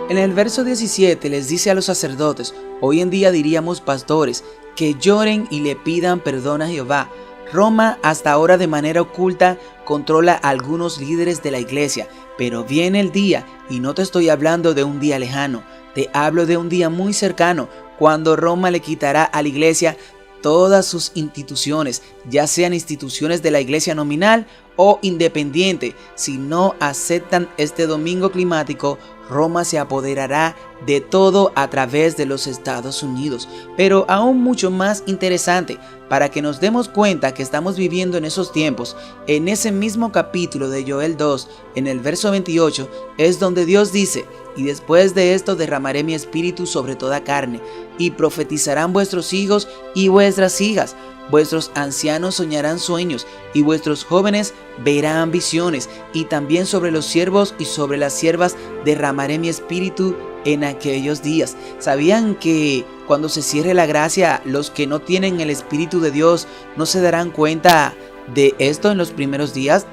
En el verso 17 les dice a los sacerdotes, hoy en día diríamos pastores, que lloren y le pidan perdón a Jehová. Roma hasta ahora de manera oculta controla a algunos líderes de la iglesia, pero viene el día, y no te estoy hablando de un día lejano, te hablo de un día muy cercano, cuando Roma le quitará a la iglesia todas sus instituciones, ya sean instituciones de la iglesia nominal o independiente. Si no aceptan este domingo climático, Roma se apoderará de todo a través de los Estados Unidos. Pero aún mucho más interesante, para que nos demos cuenta que estamos viviendo en esos tiempos, en ese mismo capítulo de Joel 2, en el verso 28, es donde Dios dice, y después de esto derramaré mi espíritu sobre toda carne, y profetizarán vuestros hijos y vuestras hijas. Vuestros ancianos soñarán sueños, y vuestros jóvenes verán visiones, y también sobre los siervos y sobre las siervas derramaré mi espíritu en aquellos días. ¿Sabían que cuando se cierre la gracia, los que no tienen el Espíritu de Dios no se darán cuenta de esto en los primeros días?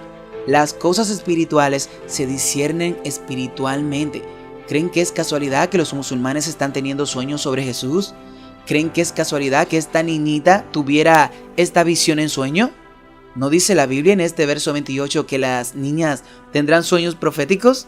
Las cosas espirituales se disciernen espiritualmente. ¿Creen que es casualidad que los musulmanes están teniendo sueños sobre Jesús? ¿Creen que es casualidad que esta niñita tuviera esta visión en sueño? ¿No dice la Biblia en este verso 28 que las niñas tendrán sueños proféticos?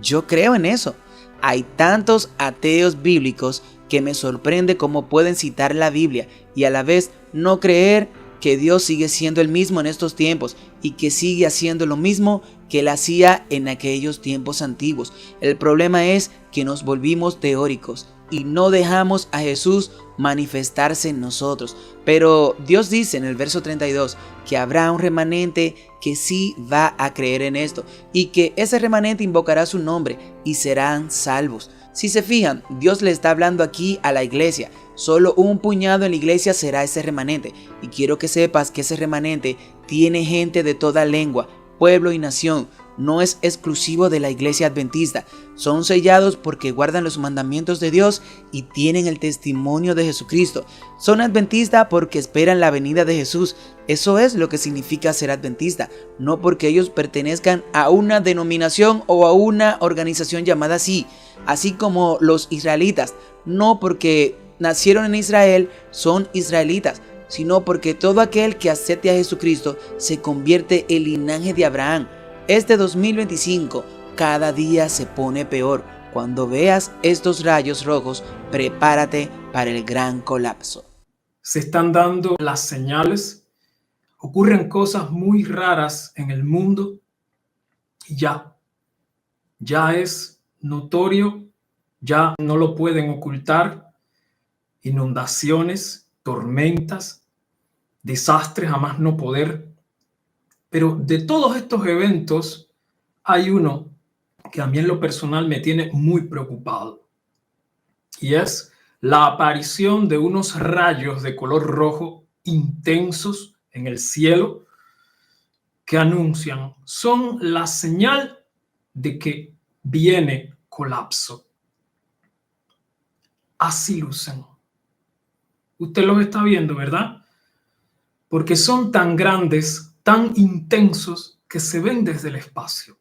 Yo creo en eso. Hay tantos ateos bíblicos que me sorprende cómo pueden citar la Biblia y a la vez no creer que Dios sigue siendo el mismo en estos tiempos y que sigue haciendo lo mismo que Él hacía en aquellos tiempos antiguos. El problema es que nos volvimos teóricos y no dejamos a Jesús manifestarse en nosotros. Pero Dios dice en el verso 32 que habrá un remanente que sí va a creer en esto y que ese remanente invocará su nombre y serán salvos. Si se fijan, Dios le está hablando aquí a la iglesia. Solo un puñado en la iglesia será ese remanente. Y quiero que sepas que ese remanente tiene gente de toda lengua, pueblo y nación. No es exclusivo de la iglesia adventista. Son sellados porque guardan los mandamientos de Dios y tienen el testimonio de Jesucristo. Son adventistas porque esperan la venida de Jesús. Eso es lo que significa ser adventista. No porque ellos pertenezcan a una denominación o a una organización llamada así. Así como los israelitas. No porque nacieron en Israel son israelitas, sino porque todo aquel que acepte a Jesucristo se convierte en linaje de Abraham. Este 2025 cada día se pone peor. Cuando veas estos rayos rojos, prepárate para el gran colapso. Se están dando las señales, ocurren cosas muy raras en el mundo y ya es notorio, ya no lo pueden ocultar. Inundaciones, tormentas, desastres a más no poder. Pero de todos estos eventos hay uno que a mí en lo personal me tiene muy preocupado. Y es la aparición de unos rayos de color rojo intensos en el cielo que anuncian, son la señal de que viene colapso. Así lucen. Usted los está viendo, ¿verdad? Porque son tan grandes, tan intensos, que se ven desde el espacio.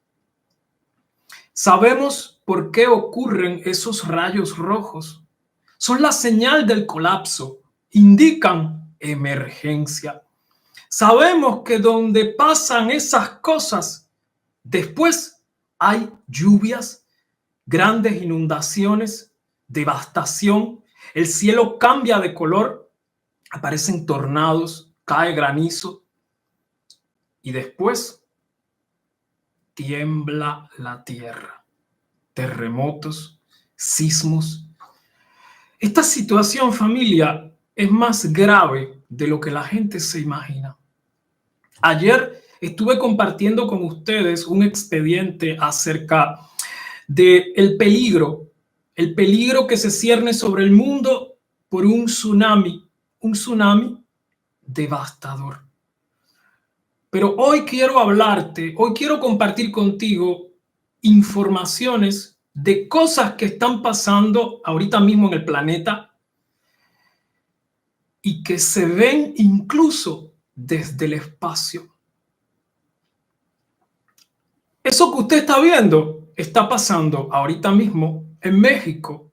Sabemos por qué ocurren esos rayos rojos. Son la señal del colapso, indican emergencia. Sabemos que donde pasan esas cosas, después hay lluvias, grandes inundaciones, devastación, el cielo cambia de color, aparecen tornados, cae granizo y después tiembla la tierra, terremotos, sismos. Esta situación, familia, es más grave de lo que la gente se imagina. Ayer estuve compartiendo con ustedes un expediente acerca del peligro que se cierne sobre el mundo por un tsunami devastador. Pero hoy quiero compartir contigo informaciones de cosas que están pasando ahorita mismo en el planeta y que se ven incluso desde el espacio. Eso que usted está viendo está pasando ahorita mismo en México.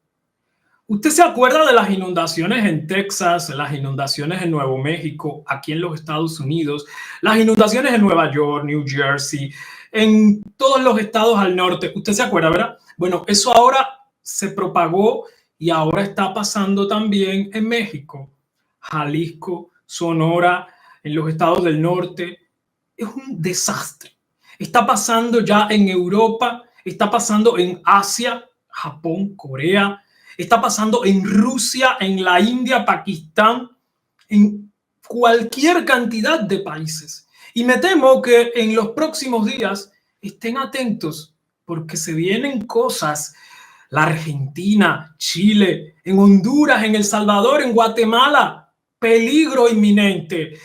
¿Usted se acuerda de las inundaciones en Texas, las inundaciones en Nuevo México, aquí en los Estados Unidos, las inundaciones en Nueva York, New Jersey, en todos los estados al norte? ¿Usted se acuerda, verdad? Bueno, eso ahora se propagó y ahora está pasando también en México, Jalisco, Sonora, en los estados del norte. Es un desastre. Está pasando ya en Europa, está pasando en Asia, Japón, Corea, está pasando en Rusia, en la India, Pakistán, en cualquier cantidad de países. Y me temo que en los próximos días estén atentos porque se vienen cosas. La Argentina, Chile, en Honduras, en El Salvador, en Guatemala, peligro inminente.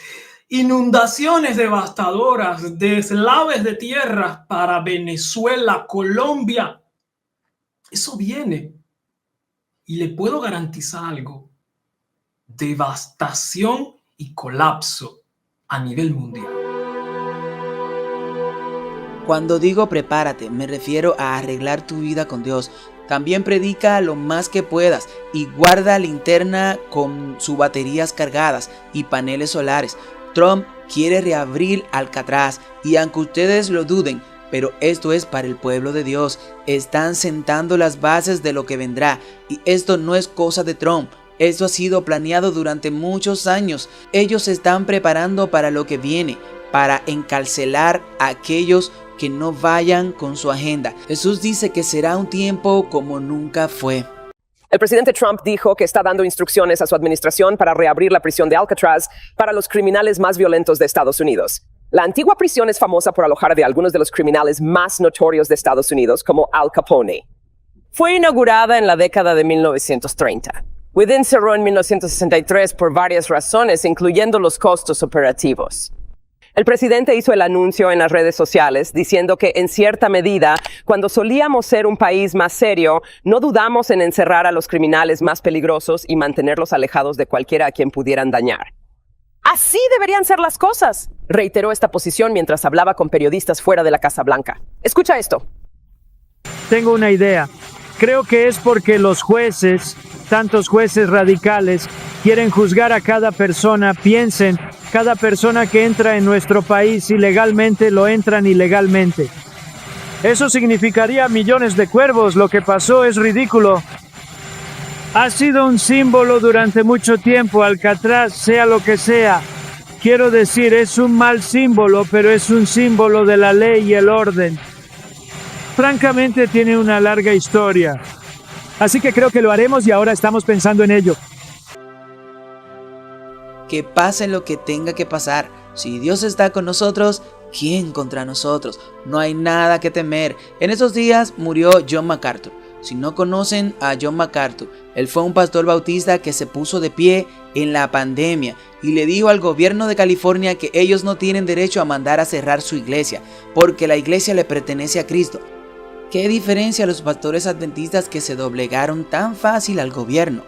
Inundaciones devastadoras, deslaves de tierras para Venezuela, Colombia. Eso viene. Y le puedo garantizar algo. Devastación y colapso a nivel mundial. Cuando digo prepárate, me refiero a arreglar tu vida con Dios. También predica lo más que puedas y guarda linterna con sus baterías cargadas y paneles solares. Trump quiere reabrir Alcatraz y aunque ustedes lo duden, pero esto es para el pueblo de Dios. Están sentando las bases de lo que vendrá y esto no es cosa de Trump. Esto ha sido planeado durante muchos años. Ellos se están preparando para lo que viene, para encarcelar a aquellos que no vayan con su agenda. Jesús dice que será un tiempo como nunca fue. El presidente Trump dijo que está dando instrucciones a su administración para reabrir la prisión de Alcatraz para los criminales más violentos de Estados Unidos. La antigua prisión es famosa por alojar de algunos de los criminales más notorios de Estados Unidos, como Al Capone. Fue inaugurada en la década de 1930. Within cerró en 1963 por varias razones, incluyendo los costos operativos. El presidente hizo el anuncio en las redes sociales diciendo que en cierta medida, cuando solíamos ser un país más serio, no dudamos en encerrar a los criminales más peligrosos y mantenerlos alejados de cualquiera a quien pudieran dañar. Así deberían ser las cosas, reiteró esta posición mientras hablaba con periodistas fuera de la Casa Blanca. Escucha esto. Tengo una idea. Creo que es porque los jueces, tantos jueces radicales, quieren juzgar a cada persona. Piensen, cada persona que entra en nuestro país ilegalmente lo entran ilegalmente. Eso significaría millones de cuervos. Lo que pasó es ridículo. Ha sido un símbolo durante mucho tiempo, Alcatraz, sea lo que sea. Quiero decir, es un mal símbolo, pero es un símbolo de la ley y el orden. Francamente, tiene una larga historia. Así que creo que lo haremos y ahora estamos pensando en ello. Que pase lo que tenga que pasar. Si Dios está con nosotros, ¿quién contra nosotros? No hay nada que temer. En esos días murió John MacArthur. Si no conocen a John MacArthur, él fue un pastor bautista que se puso de pie en la pandemia y le dijo al gobierno de California que ellos no tienen derecho a mandar a cerrar su iglesia, porque la iglesia le pertenece a Cristo. ¿Qué diferencia a los pastores adventistas que se doblegaron tan fácil al gobierno?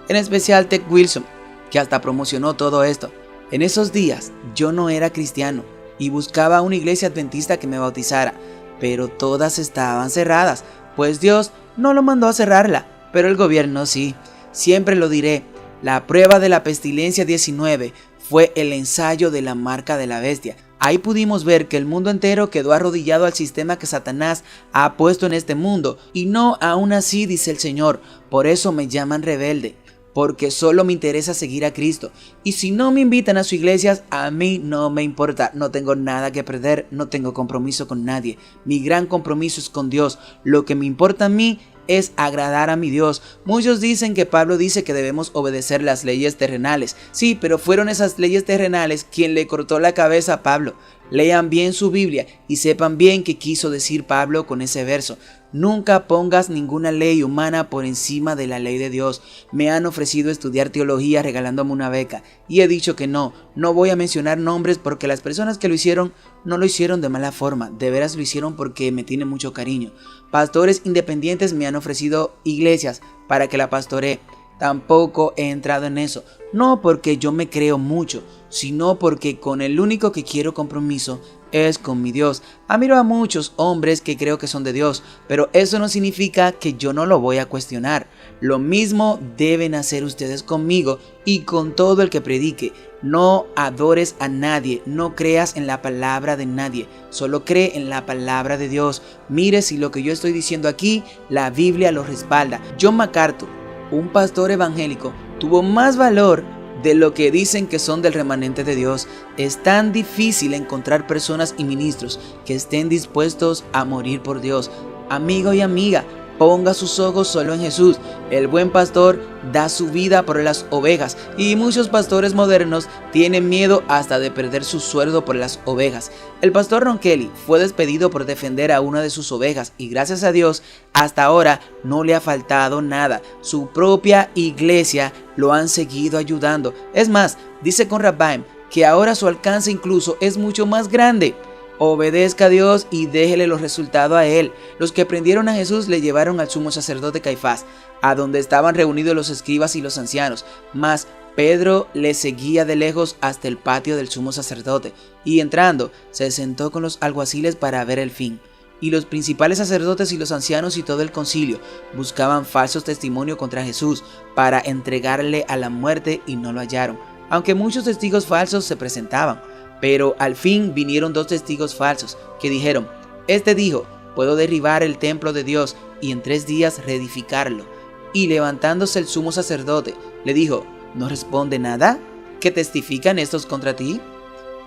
En especial Ted Wilson, que hasta promocionó todo esto. En esos días yo no era cristiano y buscaba una iglesia adventista que me bautizara, pero todas estaban cerradas. pues Dios no lo mandó a cerrarla, pero el gobierno sí. Siempre lo diré, la prueba de la pestilencia 19 fue el ensayo de la marca de la bestia. Ahí pudimos ver que el mundo entero quedó arrodillado al sistema que Satanás ha puesto en este mundo, y no aún así, dice el Señor, por eso me llaman rebelde, porque solo me interesa seguir a Cristo, y si no me invitan a sus iglesias, a mí no me importa, no tengo nada que perder, no tengo compromiso con nadie, mi gran compromiso es con Dios, lo que me importa a mí es agradar a mi Dios. Muchos dicen que Pablo dice que debemos obedecer las leyes terrenales. Sí, pero fueron esas leyes terrenales quien le cortó la cabeza a Pablo. Lean bien su Biblia y sepan bien qué quiso decir Pablo con ese verso. Nunca pongas ninguna ley humana por encima de la ley de Dios. Me han ofrecido estudiar teología regalándome una beca y he dicho que no voy a mencionar nombres porque las personas que lo hicieron no lo hicieron de mala forma, de veras lo hicieron porque me tienen mucho cariño. Pastores independientes me han ofrecido iglesias para que la pastoree. Tampoco he entrado en eso, no porque yo me creo mucho, sino porque con el único que quiero compromiso es con mi Dios. Admiro a muchos hombres que creo que son de Dios, pero eso no significa que yo no lo voy a cuestionar. Lo mismo deben hacer ustedes conmigo y con todo el que predique. No adores a nadie, no creas en la palabra de nadie, solo cree en la palabra de Dios. Mire si lo que yo estoy diciendo aquí, la Biblia lo respalda. John MacArthur, un pastor evangélico, tuvo más valor de lo que dicen que son del remanente de Dios. Es tan difícil encontrar personas y ministros que estén dispuestos a morir por Dios. Amigo y amiga, ponga sus ojos solo en Jesús. El buen pastor da su vida por las ovejas y muchos pastores modernos tienen miedo hasta de perder su sueldo por las ovejas. El pastor Ron Kelly fue despedido por defender a una de sus ovejas y gracias a Dios hasta ahora no le ha faltado nada. Su propia iglesia lo han seguido ayudando. Es más, dice Conrad Baim que ahora su alcance incluso es mucho más grande. Obedezca a Dios y déjele los resultados a Él. Los que prendieron a Jesús le llevaron al sumo sacerdote Caifás, a donde estaban reunidos los escribas y los ancianos. Mas Pedro le seguía de lejos hasta el patio del sumo sacerdote, y entrando, se sentó con los alguaciles para ver el fin. Y los principales sacerdotes y los ancianos y todo el concilio buscaban falsos testimonios contra Jesús para entregarle a la muerte y no lo hallaron, aunque muchos testigos falsos se presentaban. Pero al fin vinieron 2 testigos falsos que dijeron: este dijo, puedo derribar el templo de Dios y en 3 días reedificarlo. Y levantándose el sumo sacerdote, le dijo: ¿no responde nada? ¿Qué testifican estos contra ti?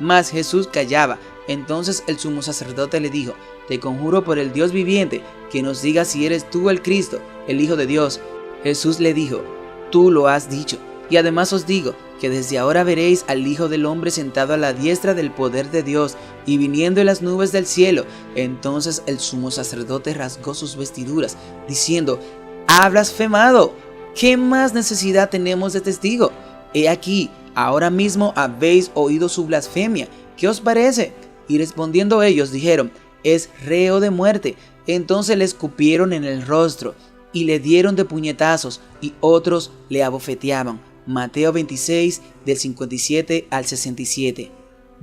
Mas Jesús callaba. Entonces el sumo sacerdote le dijo: te conjuro por el Dios viviente, que nos digas si eres tú el Cristo, el Hijo de Dios. Jesús le dijo: tú lo has dicho. Y además os digo que desde ahora veréis al Hijo del Hombre sentado a la diestra del poder de Dios y viniendo en las nubes del cielo. Entonces el sumo sacerdote rasgó sus vestiduras, diciendo: ¡ha blasfemado! ¿Qué más necesidad tenemos de testigo? He aquí, ahora mismo habéis oído su blasfemia. ¿Qué os parece? Y respondiendo ellos dijeron: es reo de muerte. Entonces le escupieron en el rostro y le dieron de puñetazos y otros le abofeteaban. Mateo 26 del 57 al 67.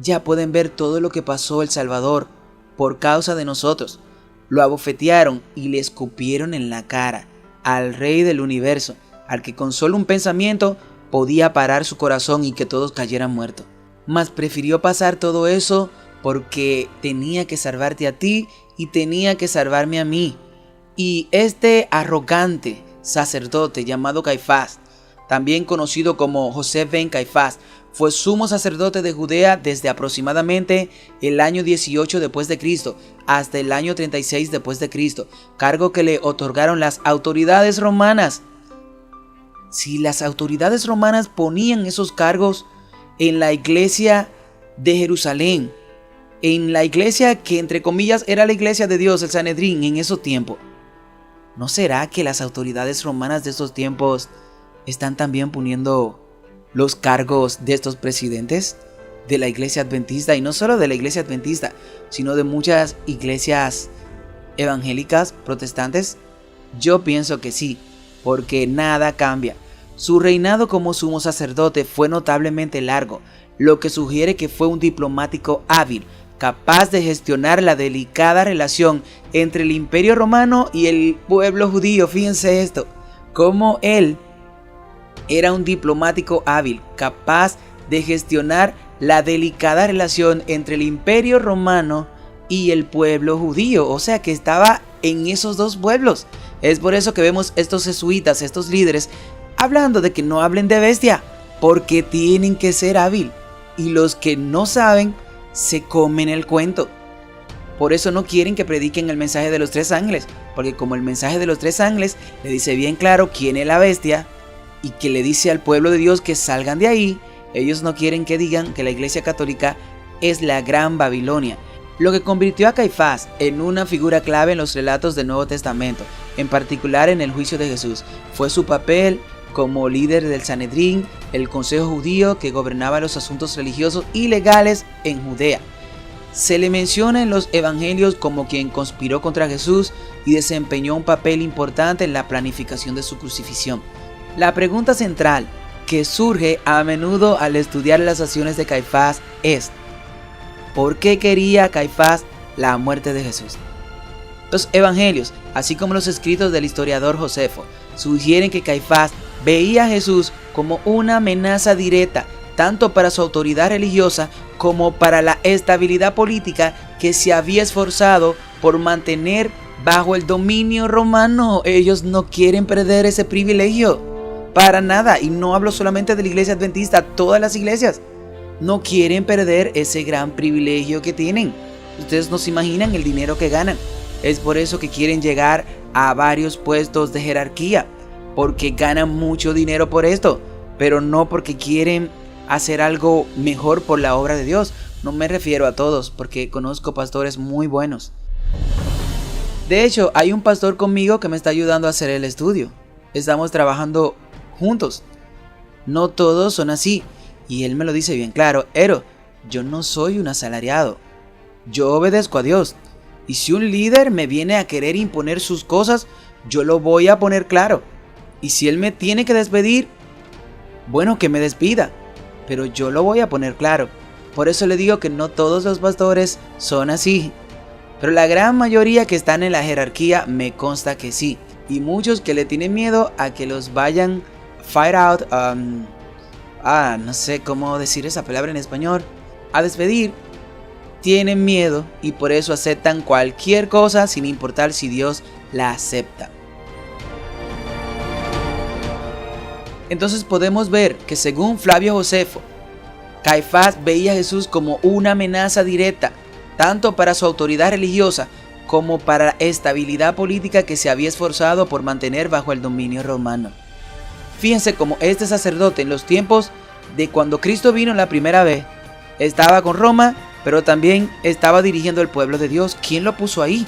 Ya pueden ver todo lo que pasó el Salvador por causa de nosotros. Lo abofetearon y le escupieron en la cara al Rey del universo, al que con solo un pensamiento podía parar su corazón y que todos cayeran muertos. Mas prefirió pasar todo eso porque tenía que salvarte a ti y tenía que salvarme a mí. Y este arrogante sacerdote llamado Caifás, también conocido como José ben Caifás, fue sumo sacerdote de Judea desde aproximadamente el año 18 después de Cristo hasta el año 36 después de Cristo, cargo que le otorgaron las autoridades romanas. Si las autoridades romanas ponían esos cargos en la iglesia de Jerusalén, en la iglesia que entre comillas era la iglesia de Dios, el Sanedrín, en esos tiempos, ¿no será que las autoridades romanas de esos tiempos están también poniendo los cargos de estos presidentes de la iglesia adventista? Y no solo de la iglesia adventista, sino de muchas iglesias evangélicas, protestantes. Yo pienso que sí, porque nada cambia. Su reinado como sumo sacerdote fue notablemente largo, lo que sugiere que fue un diplomático hábil, capaz de gestionar la delicada relación entre el Imperio Romano y el pueblo judío. Fíjense esto, cómo él era un diplomático hábil, capaz de gestionar la delicada relación entre el Imperio Romano y el pueblo judío. O sea que estaba en esos dos pueblos. Es por eso que vemos estos jesuitas, estos líderes, hablando de que no hablen de bestia, porque tienen que ser hábil. Y los que no saben se comen el cuento. Por eso no quieren que prediquen el mensaje de los 3 ángeles, porque como el mensaje de los 3 ángeles le dice bien claro quién es la bestia y que le dice al pueblo de Dios que salgan de ahí, ellos no quieren que digan que la Iglesia Católica es la Gran Babilonia. Lo que convirtió a Caifás en una figura clave en los relatos del Nuevo Testamento, en particular en el juicio de Jesús, fue su papel como líder del Sanedrín, el consejo judío que gobernaba los asuntos religiosos y legales en Judea. Se le menciona en los evangelios como quien conspiró contra Jesús y desempeñó un papel importante en la planificación de su crucifixión. La pregunta central que surge a menudo al estudiar las acciones de Caifás es: ¿por qué quería Caifás la muerte de Jesús? Los evangelios, así como los escritos del historiador Josefo, sugieren que Caifás veía a Jesús como una amenaza directa, tanto para su autoridad religiosa como para la estabilidad política que se había esforzado por mantener bajo el dominio romano. Ellos no quieren perder ese privilegio, para nada, y no hablo solamente de la iglesia adventista, todas las iglesias no quieren perder ese gran privilegio que tienen. Ustedes no se imaginan el dinero que ganan. Es por eso que quieren llegar a varios puestos de jerarquía, porque ganan mucho dinero por esto, pero no porque quieren hacer algo mejor por la obra de Dios. No me refiero a todos, porque conozco pastores muy buenos. De hecho, hay un pastor conmigo que me está ayudando a hacer el estudio. Estamos trabajando juntos. No todos son así, y él me lo dice bien claro: Ero, yo no soy un asalariado, yo obedezco a Dios, y si un líder me viene a querer imponer sus cosas, yo lo voy a poner claro, y si él me tiene que despedir, bueno, que me despida, pero yo lo voy a poner claro. Por eso le digo que no todos los pastores son así, pero la gran mayoría que están en la jerarquía me consta que sí, y muchos que le tienen miedo a que los vayan fire out, no sé cómo decir esa palabra en español, a despedir, tienen miedo y por eso aceptan cualquier cosa sin importar si Dios la acepta. Entonces podemos ver que según Flavio Josefo, Caifás veía a Jesús como una amenaza directa, tanto para su autoridad religiosa como para la estabilidad política que se había esforzado por mantener bajo el dominio romano. Fíjense cómo este sacerdote en los tiempos de cuando Cristo vino la primera vez, estaba con Roma, pero también estaba dirigiendo el pueblo de Dios. ¿Quién lo puso ahí?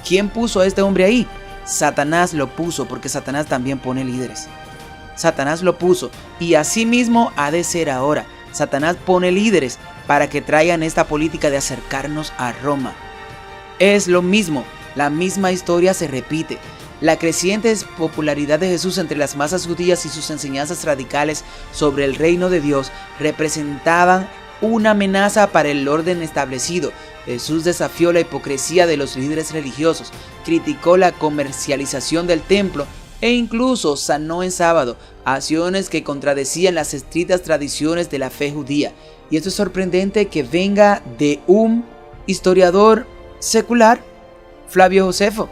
¿Quién puso a este hombre ahí? Satanás lo puso, porque Satanás también pone líderes. Satanás lo puso, y así mismo ha de ser ahora. Satanás pone líderes para que traigan esta política de acercarnos a Roma. Es lo mismo, la misma historia se repite. La creciente popularidad de Jesús entre las masas judías y sus enseñanzas radicales sobre el reino de Dios representaban una amenaza para el orden establecido. Jesús desafió la hipocresía de los líderes religiosos, criticó la comercialización del templo e incluso sanó en sábado, acciones que contradecían las estrictas tradiciones de la fe judía. Y esto es sorprendente que venga de un historiador secular, Flavio Josefo.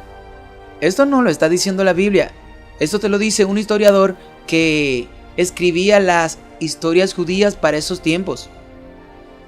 Esto no lo está diciendo la Biblia. Esto te lo dice un historiador que escribía las historias judías para esos tiempos.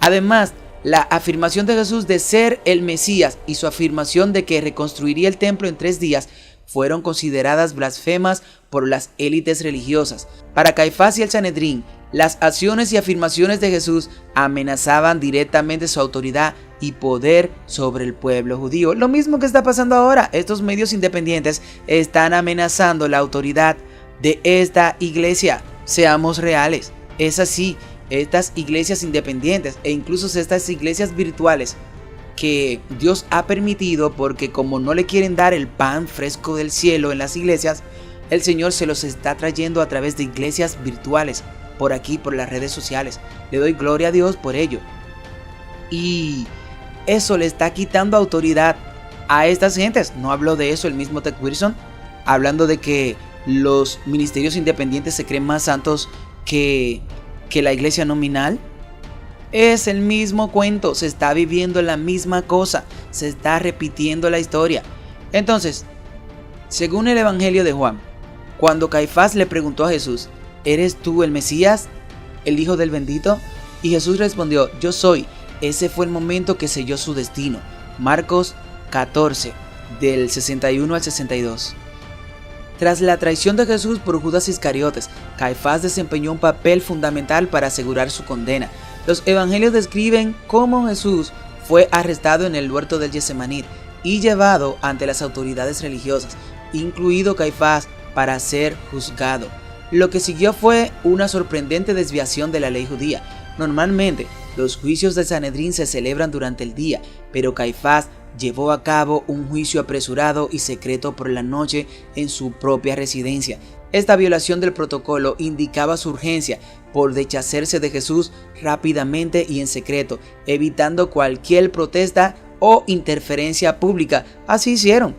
Además, la afirmación de Jesús de ser el Mesías y su afirmación de que reconstruiría el templo en 3 días fueron consideradas blasfemas por las élites religiosas. Para Caifás y el Sanedrín, las acciones y afirmaciones de Jesús amenazaban directamente su autoridad y poder sobre el pueblo judío. Lo mismo que está pasando ahora. Estos medios independientes están amenazando la autoridad de esta iglesia. Seamos reales. Es así. Estas iglesias independientes e incluso estas iglesias virtuales que Dios ha permitido, porque como no le quieren dar el pan fresco del cielo en las iglesias, el Señor se los está trayendo a través de iglesias virtuales, por aquí, por las redes sociales. Le doy gloria a Dios por ello. Y eso le está quitando autoridad a estas gentes. ¿No habló de eso el mismo Ted Wilson? Hablando de que los ministerios independientes se creen más santos que la iglesia nominal. Es el mismo cuento, se está viviendo la misma cosa, se está repitiendo la historia. Entonces, según el Evangelio de Juan, cuando Caifás le preguntó a Jesús, ¿eres tú el Mesías, el Hijo del Bendito? Y Jesús respondió, yo soy. Ese fue el momento que selló su destino. Marcos 14, del 61 al 62. Tras la traición de Jesús por Judas Iscariotes, Caifás desempeñó un papel fundamental para asegurar su condena. Los evangelios describen cómo Jesús fue arrestado en el huerto del Getsemaní y llevado ante las autoridades religiosas, incluido Caifás, para ser juzgado. Lo que siguió fue una sorprendente desviación de la ley judía. Normalmente, los juicios de Sanedrín se celebran durante el día, pero Caifás llevó a cabo un juicio apresurado y secreto por la noche en su propia residencia. Esta violación del protocolo indicaba su urgencia por deshacerse de Jesús rápidamente y en secreto, evitando cualquier protesta o interferencia pública. Así hicieron.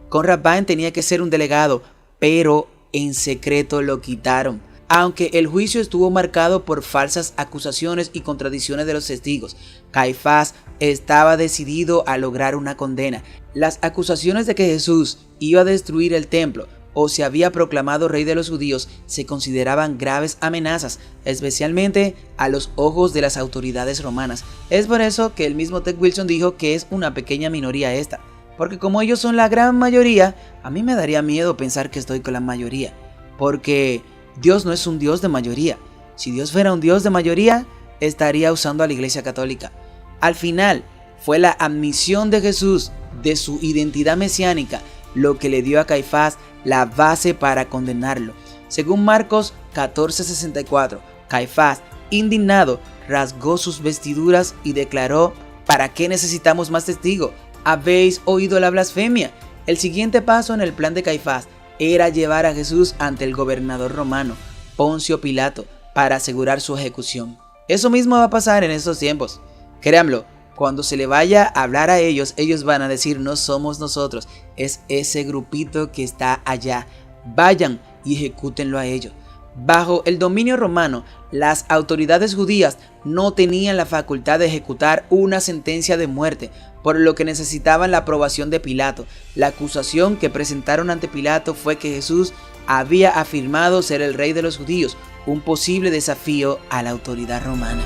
Conrad Bain tenía que ser un delegado, pero en secreto lo quitaron. Aunque el juicio estuvo marcado por falsas acusaciones y contradicciones de los testigos, Caifás estaba decidido a lograr una condena. Las acusaciones de que Jesús iba a destruir el templo o se había proclamado rey de los judíos se consideraban graves amenazas, especialmente a los ojos de las autoridades romanas. Es por eso que el mismo Ted Wilson dijo que es una pequeña minoría esta, porque como ellos son la gran mayoría, a mí me daría miedo pensar que estoy con la mayoría, porque Dios no es un Dios de mayoría. Si Dios fuera un Dios de mayoría, estaría usando a la Iglesia Católica. Al final, fue la admisión de Jesús de su identidad mesiánica lo que le dio a Caifás la base para condenarlo. Según Marcos 14:64, Caifás, indignado, rasgó sus vestiduras y declaró, ¿para qué necesitamos más testigos? ¿Habéis oído la blasfemia? El siguiente paso en el plan de Caifás era llevar a Jesús ante el gobernador romano, Poncio Pilato, para asegurar su ejecución. Eso mismo va a pasar en estos tiempos. Créanlo, cuando se le vaya a hablar a ellos, ellos van a decir, no somos nosotros, es ese grupito que está allá. Vayan y ejecútenlo a ellos. Bajo el dominio romano, las autoridades judías no tenían la facultad de ejecutar una sentencia de muerte, por lo que necesitaban la aprobación de Pilato. La acusación que presentaron ante Pilato fue que Jesús había afirmado ser el rey de los judíos, un posible desafío a la autoridad romana.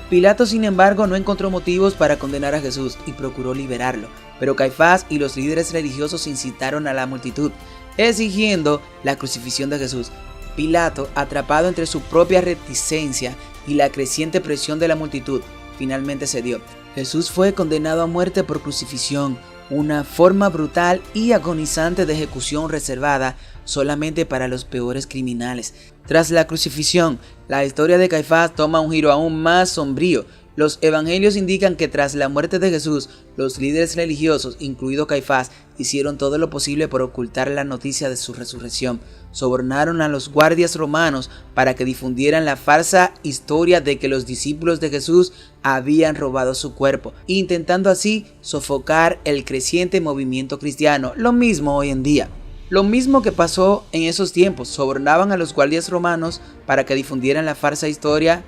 Pilato, sin embargo, no encontró motivos para condenar a Jesús y procuró liberarlo, pero Caifás y los líderes religiosos incitaron a la multitud, exigiendo la crucifixión de Jesús. Pilato, atrapado entre su propia reticencia y la creciente presión de la multitud, finalmente cedió. Jesús fue condenado a muerte por crucifixión, una forma brutal y agonizante de ejecución reservada solamente para los peores criminales. Tras la crucifixión, la historia de Caifás toma un giro aún más sombrío. Los evangelios indican que tras la muerte de Jesús, los líderes religiosos, incluido Caifás, hicieron todo lo posible por ocultar la noticia de su resurrección. Sobornaron a los guardias romanos para que difundieran la falsa historia de que los discípulos de Jesús habían robado su cuerpo, intentando así sofocar el creciente movimiento cristiano. Lo mismo hoy en día. Lo mismo que pasó en esos tiempos, sobornaban a los guardias romanos para que difundieran la falsa historia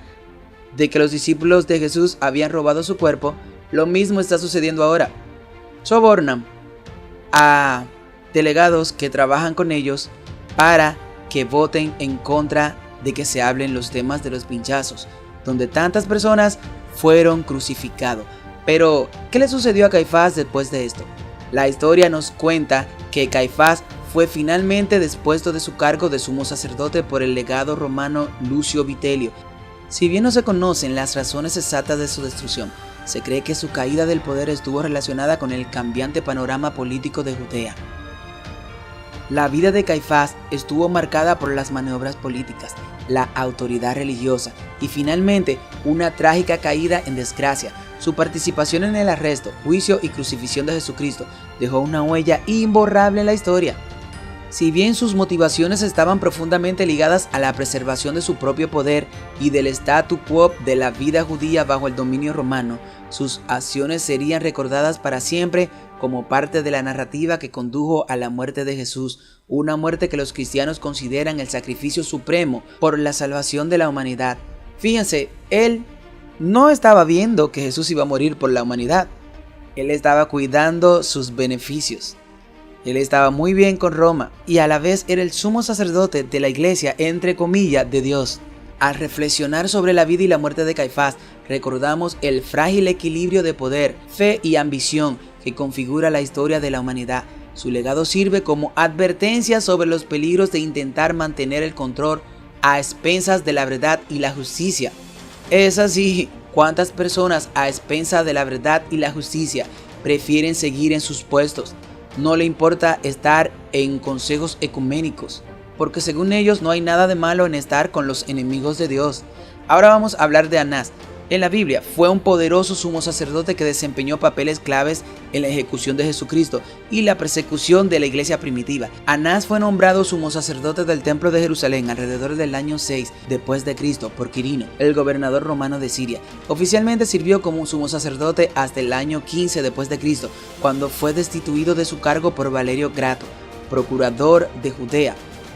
de que los discípulos de Jesús habían robado su cuerpo. Lo mismo está sucediendo ahora. Sobornan a delegados que trabajan con ellos para que voten en contra de que se hablen los temas de los pinchazos, donde tantas personas fueron crucificados. Pero, ¿qué le sucedió a Caifás después de esto? La historia nos cuenta que Caifás fue finalmente dispuesto de su cargo de sumo sacerdote por el legado romano Lucio Vitelio. Si bien no se conocen las razones exactas de su destrucción, se cree que su caída del poder estuvo relacionada con el cambiante panorama político de Judea. La vida de Caifás estuvo marcada por las maniobras políticas, la autoridad religiosa y finalmente una trágica caída en desgracia. Su participación en el arresto, juicio y crucifixión de Jesucristo dejó una huella imborrable en la historia. Si bien sus motivaciones estaban profundamente ligadas a la preservación de su propio poder y del statu quo de la vida judía bajo el dominio romano, sus acciones serían recordadas para siempre como parte de la narrativa que condujo a la muerte de Jesús, una muerte que los cristianos consideran el sacrificio supremo por la salvación de la humanidad. Fíjense, él no estaba viendo que Jesús iba a morir por la humanidad, él estaba cuidando sus beneficios. Él estaba muy bien con Roma y a la vez era el sumo sacerdote de la iglesia, entre comillas, de Dios. Al reflexionar sobre la vida y la muerte de Caifás, recordamos el frágil equilibrio de poder, fe y ambición que configura la historia de la humanidad. Su legado sirve como advertencia sobre los peligros de intentar mantener el control a expensas de la verdad y la justicia. Es así, ¿cuántas personas a expensas de la verdad y la justicia prefieren seguir en sus puestos? No le importa estar en consejos ecuménicos, porque según ellos no hay nada de malo en estar con los enemigos de Dios. Ahora vamos a hablar de Anás. En la Biblia fue un poderoso sumo sacerdote que desempeñó papeles claves en la ejecución de Jesucristo y la persecución de la iglesia primitiva. Anás fue nombrado sumo sacerdote del templo de Jerusalén alrededor del año 6 después de Cristo por Quirino, el gobernador romano de Siria. Oficialmente sirvió como un sumo sacerdote hasta el año 15 después de Cristo, cuando fue destituido de su cargo por Valerio Grato, procurador de Judea.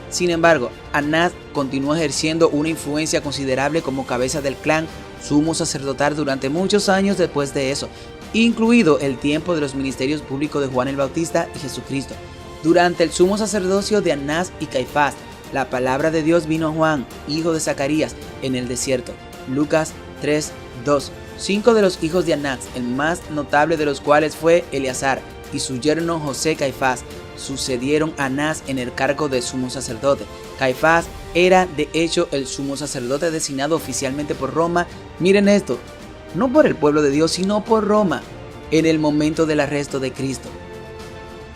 Sin embargo, Anás continuó ejerciendo una influencia considerable como cabeza del clan sumo sacerdotal durante muchos años después de eso, incluido el tiempo de los ministerios públicos de Juan el Bautista y Jesucristo. Durante el sumo sacerdocio de Anás y Caifás, la palabra de Dios vino a Juan, hijo de Zacarías, en el desierto. Lucas 3:2. 5 de los hijos de Anás, el más notable de los cuales fue Eleazar y su yerno José Caifás, sucedieron a Anás en el cargo de sumo sacerdote. Caifás era de hecho el sumo sacerdote designado oficialmente por Roma. Miren esto, no por el pueblo de Dios, sino por Roma, en el momento del arresto de Cristo.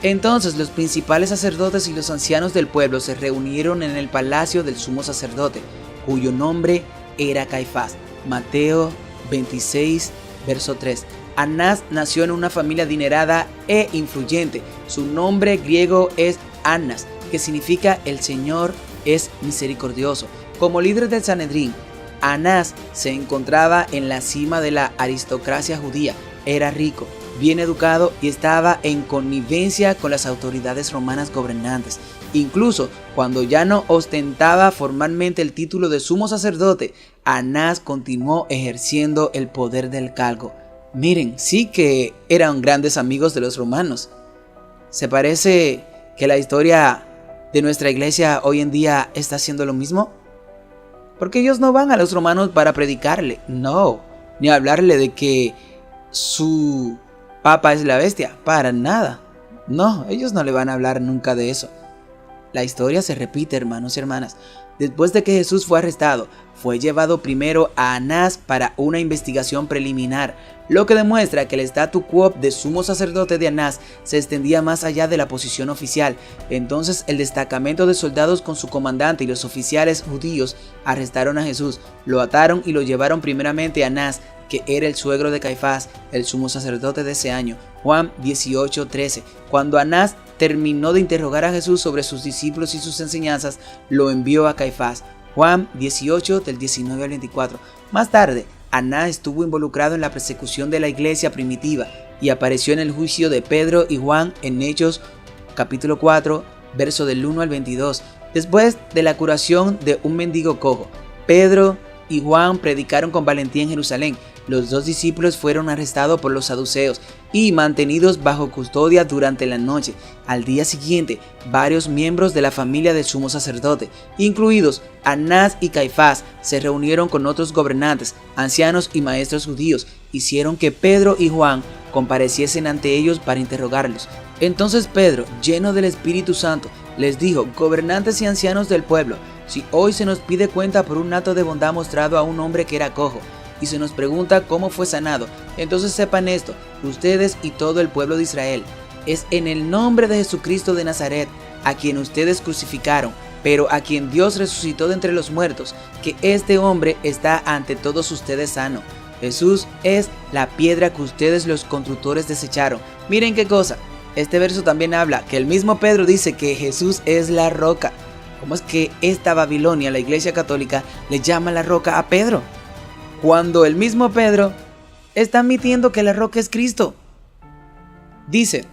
Entonces los principales sacerdotes y los ancianos del pueblo se reunieron en el palacio del sumo sacerdote, cuyo nombre era Caifás. Mateo 26, verso 3. Anás nació en una familia adinerada e influyente. Su nombre griego es Annas, que significa el Señor es misericordioso. Como líder del Sanedrín, Anás se encontraba en la cima de la aristocracia judía. Era rico, bien educado y estaba en connivencia con las autoridades romanas gobernantes. Incluso cuando ya no ostentaba formalmente el título de sumo sacerdote, Anás continuó ejerciendo el poder del cargo. Miren, sí que eran grandes amigos de los romanos. ¿Se parece que la historia de nuestra iglesia hoy en día está haciendo lo mismo? Porque ellos no van a los romanos para predicarle, no, ni hablarle de que su papa es la bestia, para nada. No, ellos no le van a hablar nunca de eso. La historia se repite, hermanos y hermanas. Después de que Jesús fue arrestado, fue llevado primero a Anás para una investigación preliminar, lo que demuestra que el statu quo de sumo sacerdote de Anás se extendía más allá de la posición oficial. Entonces el destacamento de soldados con su comandante y los oficiales judíos arrestaron a Jesús, lo ataron y lo llevaron primeramente a Anás, que era el suegro de Caifás, el sumo sacerdote de ese año. Juan 18:13. Cuando Anás terminó de interrogar a Jesús sobre sus discípulos y sus enseñanzas, lo envió a Caifás. Juan 18 del 19 al 24. Más tarde, Anás estuvo involucrado en la persecución de la iglesia primitiva y apareció en el juicio de Pedro y Juan en Hechos capítulo 4, verso del 1 al 22. Después de la curación de un mendigo cojo, Pedro y Juan predicaron con valentía en Jerusalén. Los dos discípulos fueron arrestados por los saduceos y mantenidos bajo custodia durante la noche. Al día siguiente, varios miembros de la familia del sumo sacerdote, incluidos Anás y Caifás, se reunieron con otros gobernantes, ancianos y maestros judíos. Hicieron que Pedro y Juan compareciesen ante ellos para interrogarlos. Entonces Pedro, lleno del Espíritu Santo, les dijo: gobernantes y ancianos del pueblo, si hoy se nos pide cuenta por un acto de bondad mostrado a un hombre que era cojo, y se nos pregunta cómo fue sanado, entonces sepan esto, ustedes y todo el pueblo de Israel: es en el nombre de Jesucristo de Nazaret, a quien ustedes crucificaron, pero a quien Dios resucitó de entre los muertos, que este hombre está ante todos ustedes sano. Jesús es la piedra que ustedes los constructores desecharon. Miren qué cosa, Este verso también habla que el mismo Pedro dice que Jesús es la roca. ¿Cómo es que esta Babilonia, la Iglesia Católica, le llama la roca a Pedro? Cuando el mismo Pedro está admitiendo que la roca es Cristo. Dice: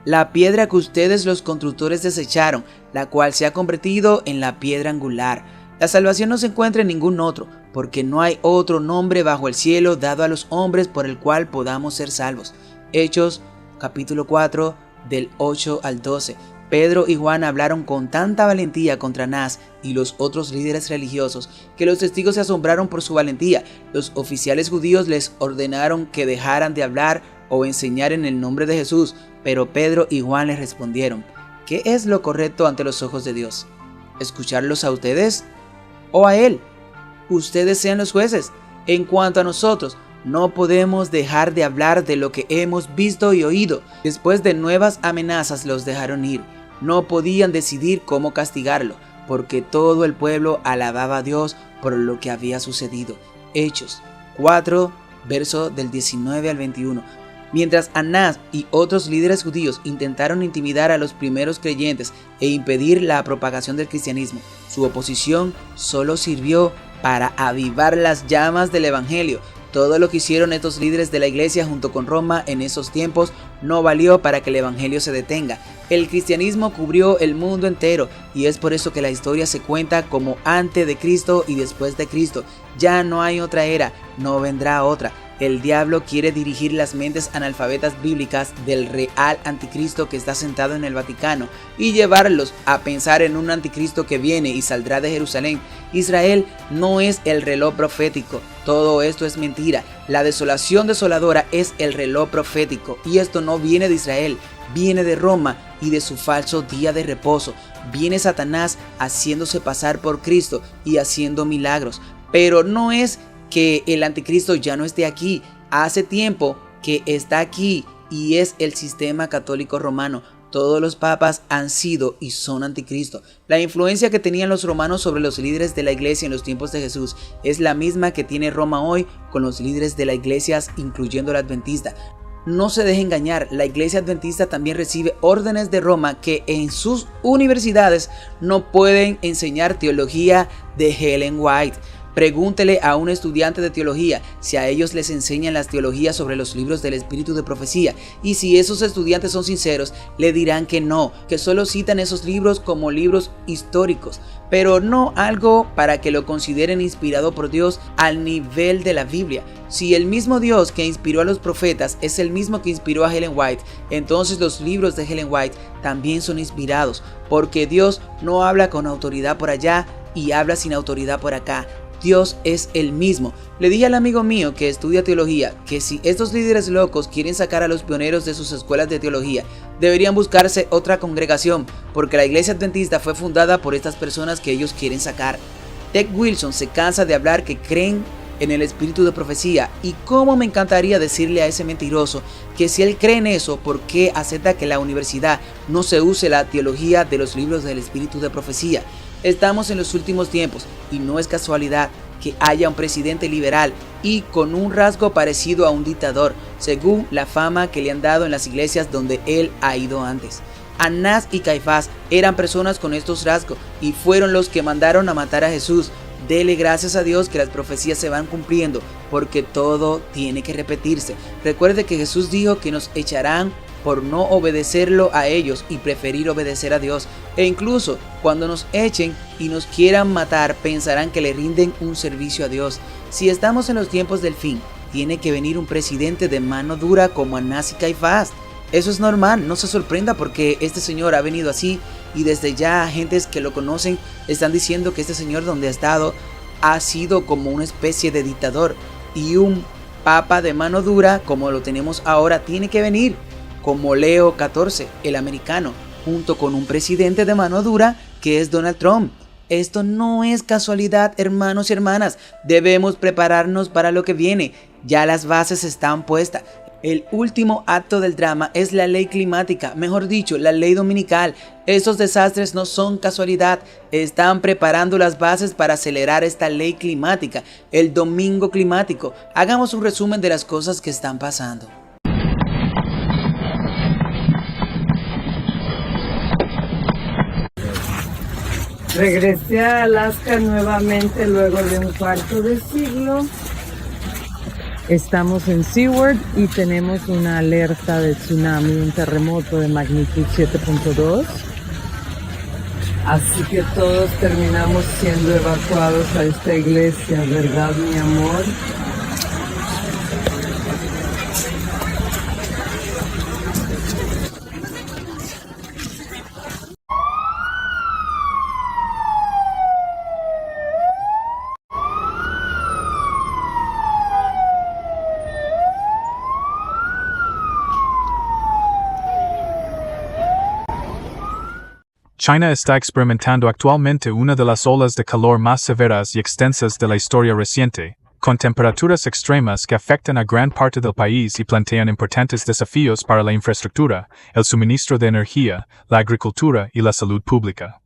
la piedra que ustedes los constructores desecharon, la cual se ha convertido en la piedra angular. La salvación no se encuentra en ningún otro, porque no hay otro nombre bajo el cielo dado a los hombres por el cual podamos ser salvos. Hechos capítulo 4 del 8 al 12. Pedro y Juan hablaron con tanta valentía contra Anás y los otros líderes religiosos que los testigos se asombraron por su valentía. Los oficiales judíos les ordenaron que dejaran de hablar o enseñar en el nombre de Jesús, pero Pedro y Juan les respondieron: ¿qué es lo correcto ante los ojos de Dios? ¿Escucharlos a ustedes o a Él? Ustedes sean los jueces. En cuanto a nosotros, no podemos dejar de hablar de lo que hemos visto y oído. Después de nuevas amenazas los dejaron ir. No podían decidir cómo castigarlo, porque todo el pueblo alababa a Dios por lo que había sucedido. Hechos 4, verso del 19 al 21. Mientras Anás y otros líderes judíos intentaron intimidar a los primeros creyentes e impedir la propagación del cristianismo, su oposición solo sirvió para avivar las llamas del evangelio. Todo lo que hicieron estos líderes de la iglesia junto con Roma en esos tiempos no valió para que el evangelio se detenga. El cristianismo cubrió el mundo entero y es por eso que la historia se cuenta como antes de Cristo y después de Cristo. Ya no hay otra era, no vendrá otra. El diablo quiere dirigir las mentes analfabetas bíblicas del real anticristo que está sentado en el Vaticano y llevarlos a pensar en un anticristo que viene y saldrá de Jerusalén. Israel no es el reloj profético. Todo esto es mentira. La desolación desoladora es el reloj profético y esto no viene de Israel, viene de Roma y de su falso día de reposo. Viene Satanás haciéndose pasar por Cristo y haciendo milagros, pero no es que el anticristo ya no esté aquí. Hace tiempo que está aquí y es el sistema católico romano. Todos los papas han sido y son anticristo. La influencia que tenían los romanos sobre los líderes de la iglesia en los tiempos de Jesús es la misma que tiene Roma hoy con los líderes de la iglesia, incluyendo la adventista. No se deje engañar, la iglesia adventista también recibe órdenes de Roma que en sus universidades no pueden enseñar teología de Ellen White. Pregúntele a un estudiante de teología si a ellos les enseñan las teologías sobre los libros del espíritu de profecía, y si esos estudiantes son sinceros, le dirán que no, que solo citan esos libros como libros históricos, pero no algo para que lo consideren inspirado por Dios al nivel de la Biblia. Si el mismo Dios que inspiró a los profetas es el mismo que inspiró a Ellen White, entonces los libros de Ellen White también son inspirados, porque Dios no habla con autoridad por allá y habla sin autoridad por acá. Dios es el mismo. Le dije al amigo mío que estudia teología que si estos líderes locos quieren sacar a los pioneros de sus escuelas de teología, deberían buscarse otra congregación, porque la iglesia adventista fue fundada por estas personas que ellos quieren sacar. Ted Wilson se cansa de hablar que creen en el espíritu de profecía, y cómo me encantaría decirle a ese mentiroso que si él cree en eso, ¿por qué acepta que la universidad no se use la teología de los libros del espíritu de profecía? Estamos en los últimos tiempos y no es casualidad que haya un presidente liberal y con un rasgo parecido a un dictador, según la fama que le han dado en las iglesias donde él ha ido antes. Anás y Caifás eran personas con estos rasgos y fueron los que mandaron a matar a Jesús. Dele gracias a Dios que las profecías se van cumpliendo, porque todo tiene que repetirse. Recuerde que Jesús dijo que nos echarán por no obedecerlo a ellos y preferir obedecer a Dios. E incluso cuando nos echen y nos quieran matar, pensarán que le rinden un servicio a Dios. Si estamos en los tiempos del fin, tiene que venir un presidente de mano dura como Anás y Caifás. Eso es normal, no se sorprenda porque este señor ha venido así y desde ya agentes que lo conocen están diciendo que este señor donde ha estado ha sido como una especie de dictador, y un papa de mano dura como lo tenemos ahora tiene que venir, como Leo XIV, el americano, junto con un presidente de mano dura que es Donald Trump. Esto no es casualidad, hermanos y hermanas. Debemos prepararnos para lo que viene. Ya las bases están puestas. El último acto del drama es la ley climática, mejor dicho, la ley dominical. Estos desastres no son casualidad. Están preparando las bases para acelerar esta ley climática, el domingo climático. Hagamos un resumen de las cosas que están pasando. Regresé a Alaska nuevamente luego de un cuarto de siglo. Estamos en Seward y tenemos una alerta de tsunami, un terremoto de magnitud 7.2. Así que todos terminamos siendo evacuados a esta iglesia, ¿verdad, mi amor? China está experimentando actualmente una de las olas de calor más severas y extensas de la historia reciente, con temperaturas extremas que afectan a gran parte del país y plantean importantes desafíos para la infraestructura, el suministro de energía, la agricultura y la salud pública.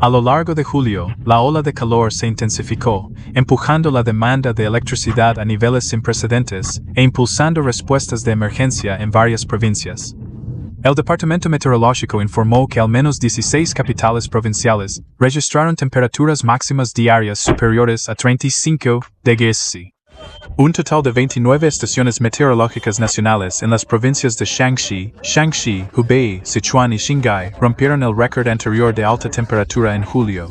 A lo largo de julio, la ola de calor se intensificó, empujando la demanda de electricidad a niveles sin precedentes e impulsando respuestas de emergencia en varias provincias. El Departamento Meteorológico informó que al menos 16 capitales provinciales registraron temperaturas máximas diarias superiores a 35 degrees C. Un total de 29 estaciones meteorológicas nacionales en las provincias de Shaanxi, Hubei, Sichuan y Qinghai rompieron el récord anterior de alta temperatura en julio.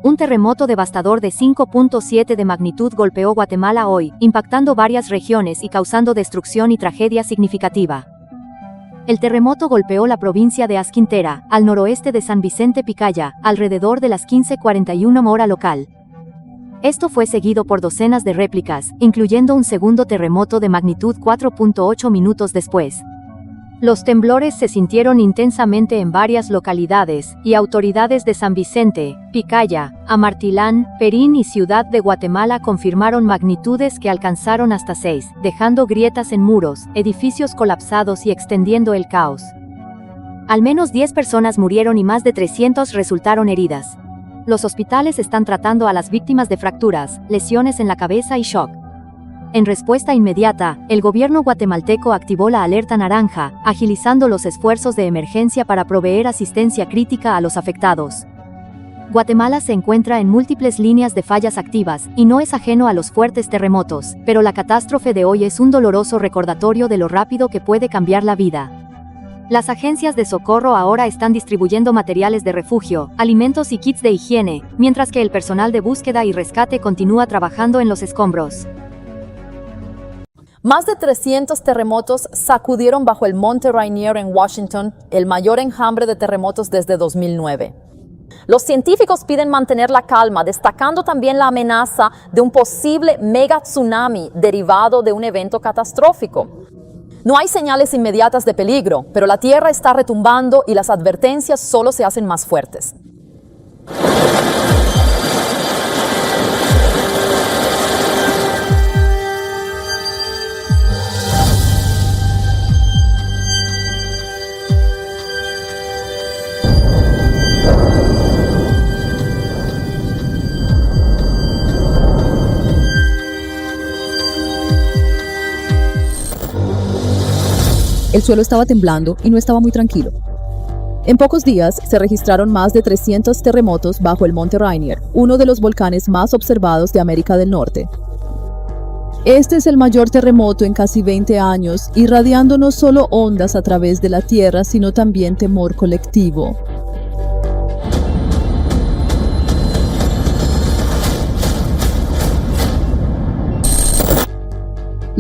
Un terremoto devastador de 5.7 de magnitud golpeó Guatemala hoy, impactando varias regiones y causando destrucción y tragedia significativa. El terremoto golpeó la provincia de Asquintera, al noroeste de San Vicente Picaya, alrededor de las 15:41 hora local. Esto fue seguido por docenas de réplicas, incluyendo un segundo terremoto de magnitud 4.8 minutos después. Los temblores se sintieron intensamente en varias localidades, y autoridades de San Vicente, Picaya, Amartilán, Perín y Ciudad de Guatemala confirmaron magnitudes que alcanzaron hasta 6, dejando grietas en muros, edificios colapsados y extendiendo el caos. Al menos 10 personas murieron y más de 300 resultaron heridas. Los hospitales están tratando a las víctimas de fracturas, lesiones en la cabeza y shock. En respuesta inmediata, el gobierno guatemalteco activó la alerta naranja, agilizando los esfuerzos de emergencia para proveer asistencia crítica a los afectados. Guatemala se encuentra en múltiples líneas de fallas activas, y no es ajeno a los fuertes terremotos, pero la catástrofe de hoy es un doloroso recordatorio de lo rápido que puede cambiar la vida. Las agencias de socorro ahora están distribuyendo materiales de refugio, alimentos y kits de higiene, mientras que el personal de búsqueda y rescate continúa trabajando en los escombros. Más de 300 terremotos sacudieron bajo el Monte Rainier en Washington, el mayor enjambre de terremotos desde 2009. Los científicos piden mantener la calma, destacando también la amenaza de un posible mega tsunami derivado de un evento catastrófico. No hay señales inmediatas de peligro, pero la tierra está retumbando y las advertencias solo se hacen más fuertes. El suelo estaba temblando y no estaba muy tranquilo. En pocos días se registraron más de 300 terremotos bajo el Monte Rainier, uno de los volcanes más observados de América del Norte. Este es el mayor terremoto en casi 20 años, irradiando no solo ondas a través de la Tierra, sino también temor colectivo.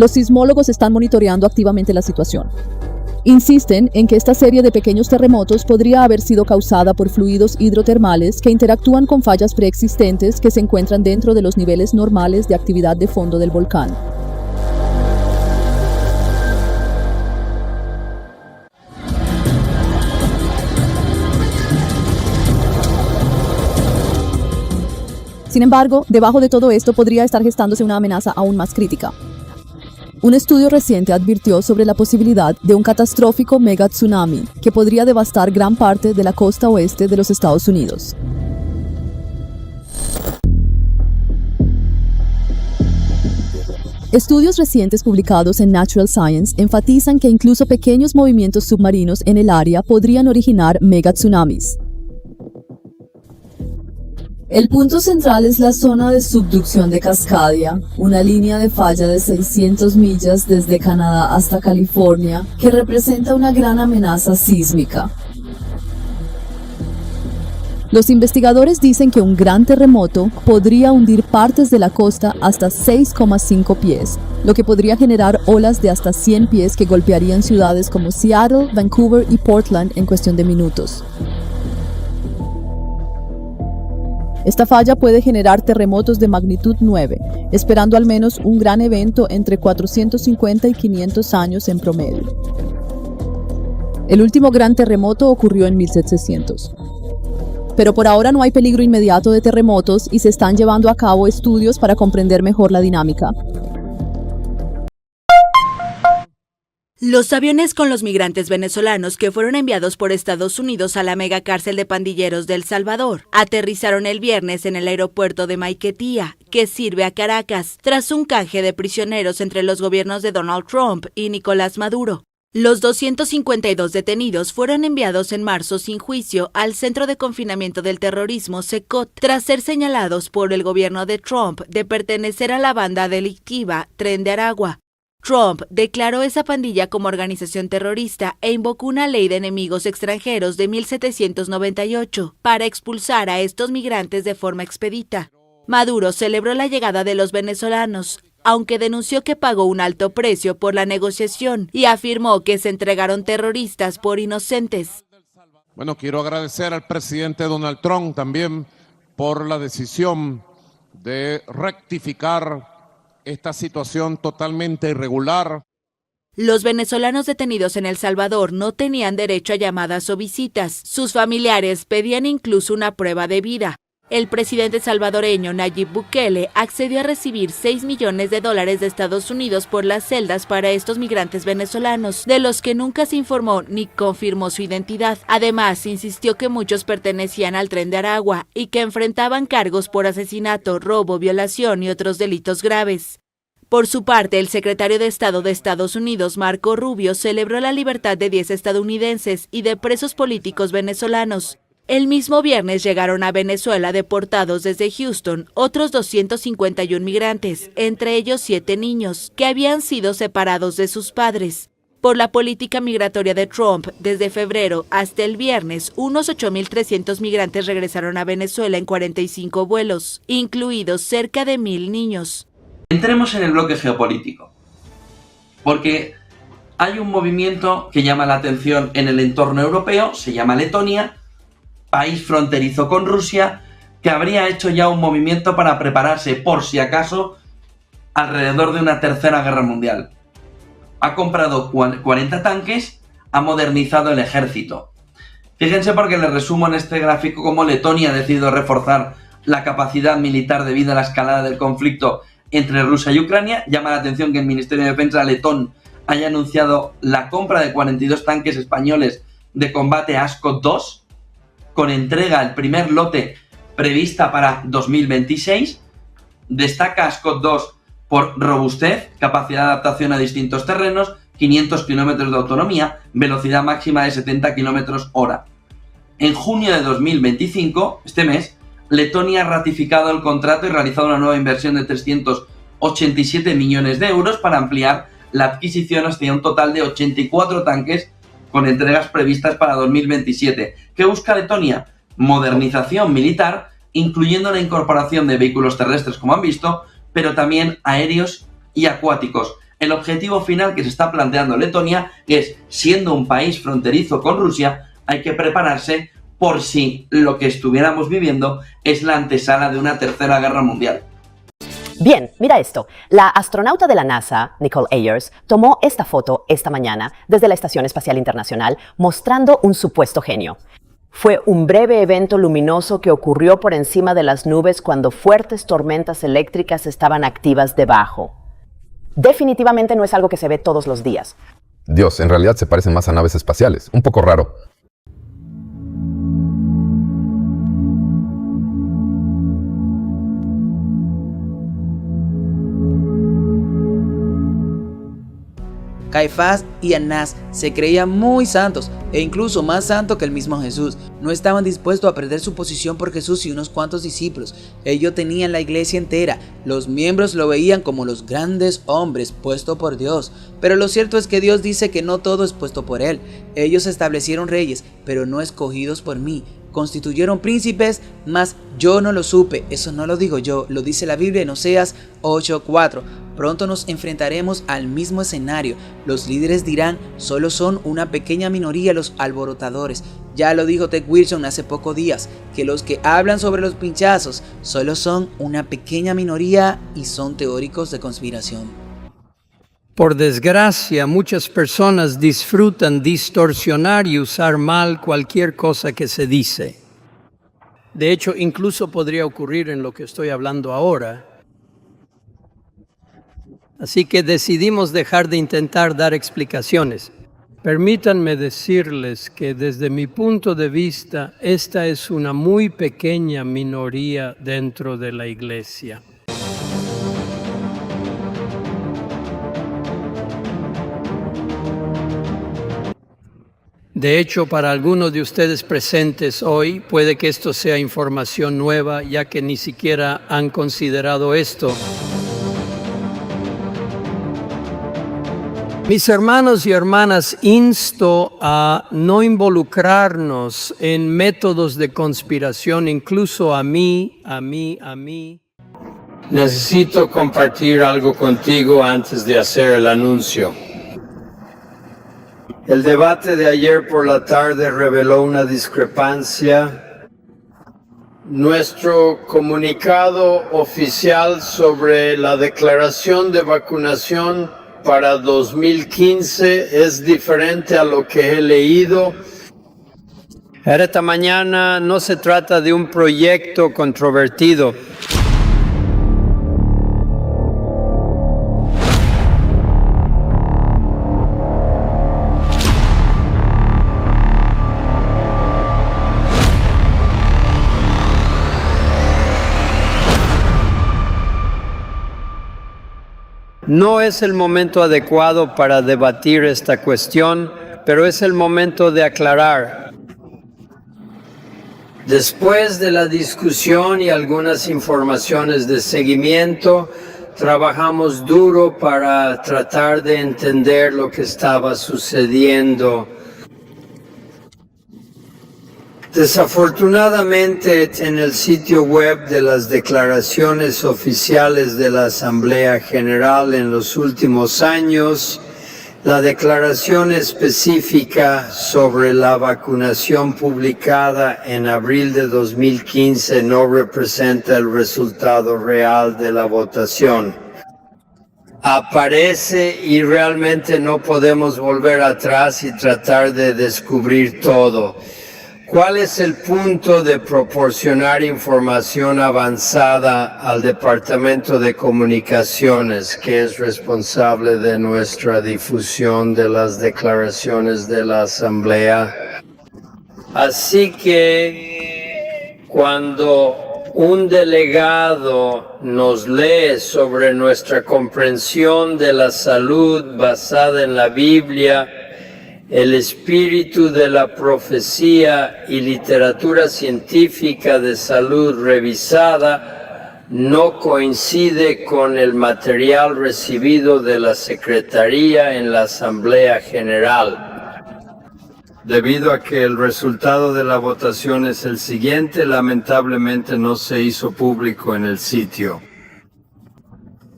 Los sismólogos están monitoreando activamente la situación. Insisten en que esta serie de pequeños terremotos podría haber sido causada por fluidos hidrotermales que interactúan con fallas preexistentes que se encuentran dentro de los niveles normales de actividad de fondo del volcán. Sin embargo, debajo de todo esto podría estar gestándose una amenaza aún más crítica. Un estudio reciente advirtió sobre la posibilidad de un catastrófico megatsunami que podría devastar gran parte de la costa oeste de los Estados Unidos. Estudios recientes publicados en Natural Science enfatizan que incluso pequeños movimientos submarinos en el área podrían originar megatsunamis. El punto central es la zona de subducción de Cascadia, una línea de falla de 600 millas desde Canadá hasta California, que representa una gran amenaza sísmica. Los investigadores dicen que un gran terremoto podría hundir partes de la costa hasta 6,5 pies, lo que podría generar olas de hasta 100 pies que golpearían ciudades como Seattle, Vancouver y Portland en cuestión de minutos. Esta falla puede generar terremotos de magnitud 9, esperando al menos un gran evento entre 450 y 500 años en promedio. El último gran terremoto ocurrió en 1700. Pero por ahora no hay peligro inmediato de terremotos y se están llevando a cabo estudios para comprender mejor la dinámica. Los aviones con los migrantes venezolanos que fueron enviados por Estados Unidos a la megacárcel de pandilleros de El Salvador aterrizaron el viernes en el aeropuerto de Maiquetía, que sirve a Caracas, tras un canje de prisioneros entre los gobiernos de Donald Trump y Nicolás Maduro. Los 252 detenidos fueron enviados en marzo sin juicio al Centro de Confinamiento del Terrorismo CECOT, tras ser señalados por el gobierno de Trump de pertenecer a la banda delictiva Tren de Aragua. Trump declaró esa pandilla como organización terrorista e invocó una ley de enemigos extranjeros de 1798 para expulsar a estos migrantes de forma expedita. Maduro celebró la llegada de los venezolanos, aunque denunció que pagó un alto precio por la negociación y afirmó que se entregaron terroristas por inocentes. Bueno, quiero agradecer al presidente Donald Trump también por la decisión de rectificar esta situación totalmente irregular. Los venezolanos detenidos en El Salvador no tenían derecho a llamadas o visitas. Sus familiares pedían incluso una prueba de vida. El presidente salvadoreño Nayib Bukele accedió a recibir $6 millones de Estados Unidos por las celdas para estos migrantes venezolanos, de los que nunca se informó ni confirmó su identidad. Además, insistió que muchos pertenecían al Tren de Aragua y que enfrentaban cargos por asesinato, robo, violación y otros delitos graves. Por su parte, el secretario de Estado de Estados Unidos, Marco Rubio, celebró la libertad de 10 estadounidenses y de presos políticos venezolanos. El mismo viernes llegaron a Venezuela deportados desde Houston otros 251 migrantes, entre ellos 7 niños, que habían sido separados de sus padres. Por la política migratoria de Trump, desde febrero hasta el viernes, unos 8.300 migrantes regresaron a Venezuela en 45 vuelos, incluidos cerca de 1.000 niños. Entremos en el bloque geopolítico, porque hay un movimiento que llama la atención en el entorno europeo, se llama Letonia, país fronterizo con Rusia, que habría hecho ya un movimiento para prepararse, por si acaso, alrededor de una tercera guerra mundial. Ha comprado 40 tanques, ha modernizado el ejército. Fíjense, porque les resumo en este gráfico cómo Letonia ha decidido reforzar la capacidad militar debido a la escalada del conflicto entre Rusia y Ucrania. Llama la atención que el Ministerio de Defensa letón haya anunciado la compra de 42 tanques españoles de combate Ascot II, con entrega el primer lote prevista para 2026. Destaca Ascot II por robustez, capacidad de adaptación a distintos terrenos, 500 kilómetros de autonomía, velocidad máxima de 70 kilómetros hora. En junio de 2025, este mes, Letonia ha ratificado el contrato y realizado una nueva inversión de 387 millones de euros para ampliar la adquisición hasta un total de 84 tanques con entregas previstas para 2027. ¿Qué busca Letonia? Modernización militar, incluyendo la incorporación de vehículos terrestres, como han visto, pero también aéreos y acuáticos. El objetivo final que se está planteando Letonia es, siendo un país fronterizo con Rusia, hay que prepararse por si lo que estuviéramos viviendo es la antesala de una tercera guerra mundial. Bien, mira esto. La astronauta de la NASA, Nicole Ayers, tomó esta foto esta mañana desde la Estación Espacial Internacional mostrando un supuesto genio. Fue un breve evento luminoso que ocurrió por encima de las nubes cuando fuertes tormentas eléctricas estaban activas debajo. Definitivamente no es algo que se ve todos los días. Dios, en realidad se parecen más a naves espaciales. Un poco raro. Caifás y Anás se creían muy santos, e incluso más santo que el mismo Jesús. No estaban dispuestos a perder su posición por Jesús y unos cuantos discípulos. Ellos tenían la iglesia entera. Los miembros lo veían como los grandes hombres puestos por Dios. Pero lo cierto es que Dios dice que no todo es puesto por Él. Ellos establecieron reyes, pero no escogidos por mí. Constituyeron príncipes, mas yo no lo supe. Eso no lo digo yo, lo dice la Biblia en Oseas 8:4. Pronto nos enfrentaremos al mismo escenario. Los líderes dirán, solo son una pequeña minoría los alborotadores. Ya lo dijo Ted Wilson hace pocos días, que los que hablan sobre los pinchazos solo son una pequeña minoría y son teóricos de conspiración. Por desgracia, muchas personas disfrutan distorsionar y usar mal cualquier cosa que se dice. De hecho, incluso podría ocurrir en lo que estoy hablando ahora. Así que decidimos dejar de intentar dar explicaciones. Permítanme decirles que desde mi punto de vista, esta es una muy pequeña minoría dentro de la iglesia. De hecho, para algunos de ustedes presentes hoy, puede que esto sea información nueva, ya que ni siquiera han considerado esto. Mis hermanos y hermanas, insto a no involucrarnos en métodos de conspiración, incluso a mí. Necesito compartir algo contigo antes de hacer el anuncio. El debate de ayer por la tarde reveló una discrepancia. Nuestro comunicado oficial sobre la declaración de vacunación para 2015 es diferente a lo que he leído. Esta mañana no se trata de un proyecto controvertido. No es el momento adecuado para debatir esta cuestión, pero es el momento de aclarar. Después de la discusión y algunas informaciones de seguimiento, trabajamos duro para tratar de entender lo que estaba sucediendo. Desafortunadamente, en el sitio web de las declaraciones oficiales de la Asamblea General en los últimos años, la declaración específica sobre la vacunación publicada en abril de 2015 no representa el resultado real de la votación. Aparece y realmente no podemos volver atrás y tratar de descubrir todo. ¿Cuál es el punto de proporcionar información avanzada al Departamento de Comunicaciones, que es responsable de nuestra difusión de las declaraciones de la Asamblea? Así que cuando un delegado nos lee sobre nuestra comprensión de la salud basada en la Biblia, el espíritu de la profecía y literatura científica de salud revisada no coincide con el material recibido de la Secretaría en la Asamblea General. Debido a que el resultado de la votación es el siguiente, lamentablemente no se hizo público en el sitio.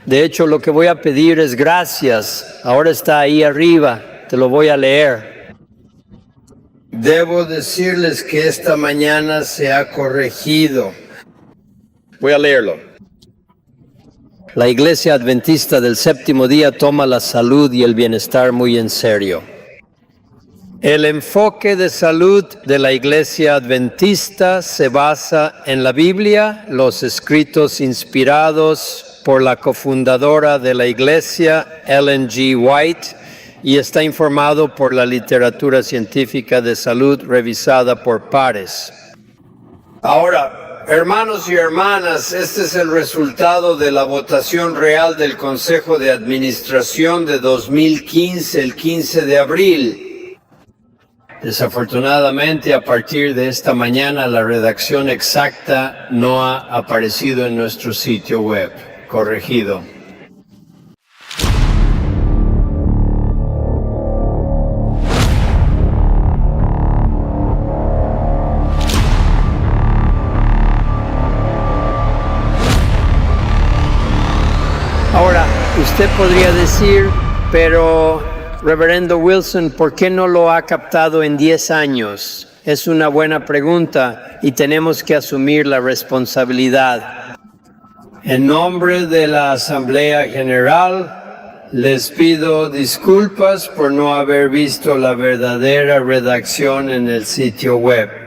De hecho, lo que voy a pedir es gracias. Ahora está ahí arriba, te lo voy a leer. Debo decirles que esta mañana se ha corregido. Voy a leerlo. La Iglesia Adventista del Séptimo Día toma la salud y el bienestar muy en serio. El enfoque de salud de la Iglesia Adventista se basa en la Biblia, los escritos inspirados por la cofundadora de la Iglesia, Ellen G. White, y está informado por la literatura científica de salud revisada por pares. Ahora, hermanos y hermanas, este es el resultado de la votación real del Consejo de Administración de 2015, el 15 de abril. Desafortunadamente, a partir de esta mañana, la redacción exacta no ha aparecido en nuestro sitio web. Corregido. Ahora, usted podría decir, pero Reverendo Wilson, ¿por qué no lo ha captado en 10 años? Es una buena pregunta y tenemos que asumir la responsabilidad. En nombre de la Asamblea General, les pido disculpas por no haber visto la verdadera redacción en el sitio web.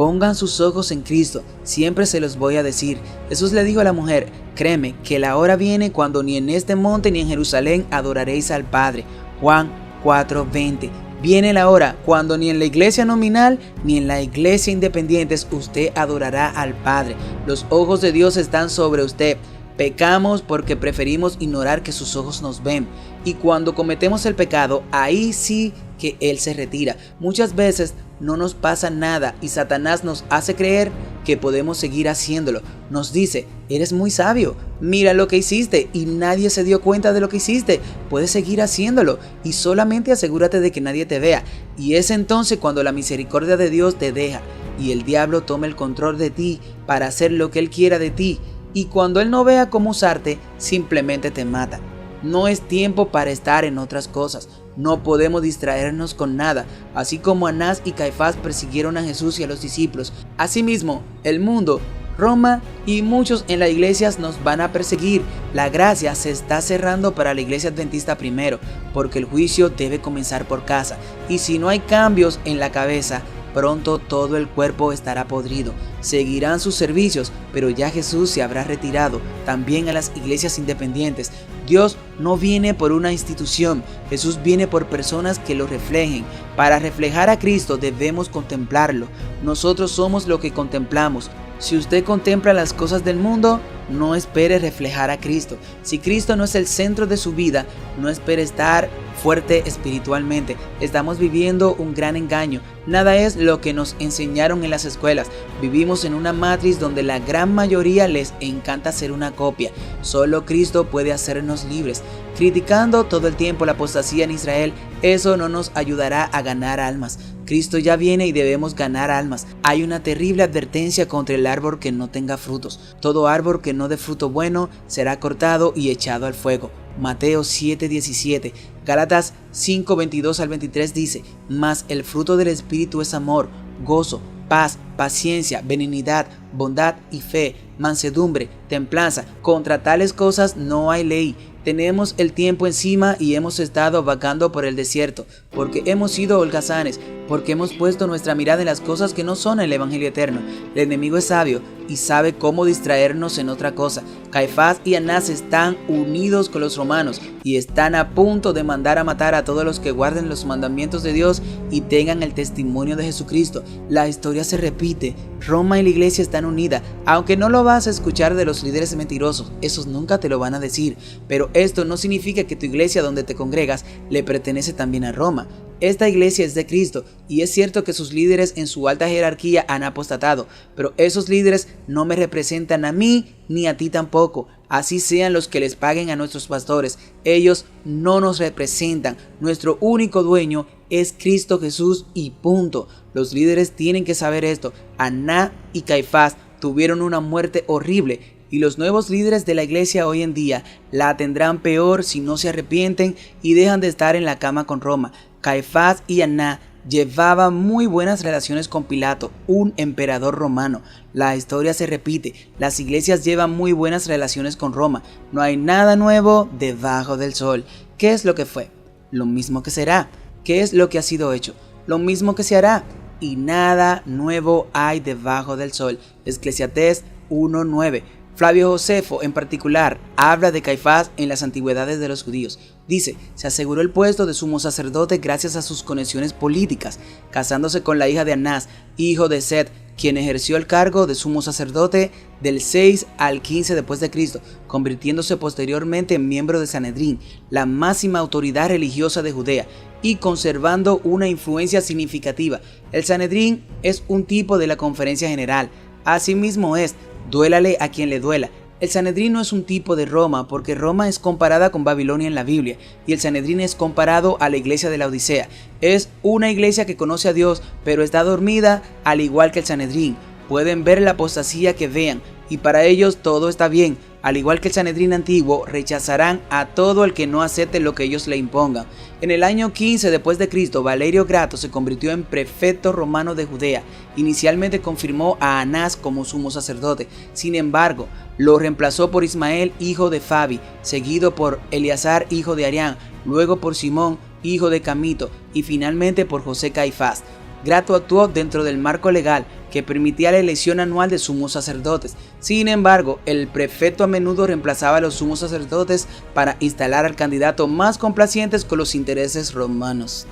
Pongan sus ojos en Cristo, siempre se los voy a decir. Jesús le dijo a la mujer, créeme que la hora viene cuando ni en este monte ni en Jerusalén adoraréis al Padre. Juan 4:20. Viene la hora cuando ni en la iglesia nominal ni en la iglesia independientes usted adorará al Padre. Los ojos de Dios están sobre usted. Pecamos porque preferimos ignorar que sus ojos nos ven. Y cuando cometemos el pecado, ahí sí que Él se retira. Muchas veces no nos pasa nada y Satanás nos hace creer que podemos seguir haciéndolo. Nos dice, eres muy sabio, mira lo que hiciste y nadie se dio cuenta de lo que hiciste. Puedes seguir haciéndolo y solamente asegúrate de que nadie te vea. Y es entonces cuando la misericordia de Dios te deja y el diablo toma el control de ti para hacer lo que Él quiera de ti. Y cuando Él no vea cómo usarte, simplemente te mata. No es tiempo para estar en otras cosas. No podemos distraernos con nada, así como Anás y Caifás persiguieron a Jesús y a los discípulos. Asimismo, el mundo, Roma y muchos en las iglesias nos van a perseguir. La gracia se está cerrando para la iglesia adventista primero, porque el juicio debe comenzar por casa. Y si no hay cambios en la cabeza, pronto todo el cuerpo estará podrido. Seguirán sus servicios, pero ya Jesús se habrá retirado. También a las iglesias independientes. Dios no viene por una institución, Jesús viene por personas que lo reflejen. Para reflejar a Cristo debemos contemplarlo. Nosotros somos lo que contemplamos. Si usted contempla las cosas del mundo, no espere reflejar a Cristo. Si Cristo no es el centro de su vida, no espere estar fuerte espiritualmente. Estamos viviendo un gran engaño. Nada es lo que nos enseñaron en las escuelas. Vivimos en una matriz donde la gran mayoría les encanta ser una copia. Solo Cristo puede hacernos libres. Criticando todo el tiempo la apostasía en Israel, eso no nos ayudará a ganar almas. Cristo ya viene y debemos ganar almas. Hay una terrible advertencia contra el árbol que no tenga frutos. Todo árbol que no dé fruto bueno será cortado y echado al fuego. Mateo 7:17. Gálatas 5:22 al 23 dice, mas el fruto del Espíritu es amor, gozo, paz, paciencia, benignidad, bondad y fe, mansedumbre, templanza. Contra tales cosas no hay ley. Tenemos el tiempo encima y hemos estado vagando por el desierto, porque hemos sido holgazanes, porque hemos puesto nuestra mirada en las cosas que no son el Evangelio eterno. El enemigo es sabio y sabe cómo distraernos en otra cosa. Caifás y Anás están unidos con los romanos y están a punto de mandar a matar a todos los que guarden los mandamientos de Dios y tengan el testimonio de Jesucristo. La historia se repite. Roma y la iglesia están unidas, aunque no lo vas a escuchar de los líderes mentirosos, esos nunca te lo van a decir, pero esto no significa que tu iglesia donde te congregas le pertenece también a Roma. Esta iglesia es de Cristo y es cierto que sus líderes en su alta jerarquía han apostatado, pero esos líderes no me representan a mí ni a ti tampoco. Así sean los que les paguen a nuestros pastores, ellos no nos representan. Nuestro único dueño es Cristo Jesús y punto. Los líderes tienen que saber esto. Aná y Caifás tuvieron una muerte horrible y los nuevos líderes de la iglesia hoy en día la tendrán peor si no se arrepienten y dejan de estar en la cama con Roma. Caifás y Aná llevaban muy buenas relaciones con Pilato, un emperador romano. La historia se repite, las iglesias llevan muy buenas relaciones con Roma. No hay nada nuevo debajo del sol. ¿Qué es lo que fue? Lo mismo que será. ¿Qué es lo que ha sido hecho? Lo mismo que se hará. Y nada nuevo hay debajo del sol. Eclesiastés 1:9. Flavio Josefo, en particular, habla de Caifás en las antigüedades de los judíos. Dice, se aseguró el puesto de sumo sacerdote gracias a sus conexiones políticas, casándose con la hija de Anás, hijo de Set, quien ejerció el cargo de sumo sacerdote del 6 al 15 después de Cristo, convirtiéndose posteriormente en miembro de Sanedrín, la máxima autoridad religiosa de Judea, y conservando una influencia significativa. El Sanedrín es un tipo de la conferencia general. Asimismo es, duélale a quien le duela. El Sanedrín no es un tipo de Roma, porque Roma es comparada con Babilonia en la Biblia, y el Sanedrín es comparado a la iglesia de la Odisea. Es una iglesia que conoce a Dios, pero está dormida al igual que el Sanedrín. Pueden ver la apostasía que vean, y para ellos todo está bien. Al igual que el Sanedrín antiguo, rechazarán a todo el que no acepte lo que ellos le impongan. En el año 15 después de Cristo, Valerio Grato se convirtió en prefecto romano de Judea. Inicialmente confirmó a Anás como sumo sacerdote. Sin embargo, lo reemplazó por Ismael, hijo de Fabi, seguido por Eleazar, hijo de Arián, luego por Simón, hijo de Camito, y finalmente por José Caifás. Grato actuó dentro del marco legal que permitía la elección anual de sumos sacerdotes. Sin embargo, el prefecto a menudo reemplazaba a los sumos sacerdotes para instalar al candidato más complacientes con los intereses romanos.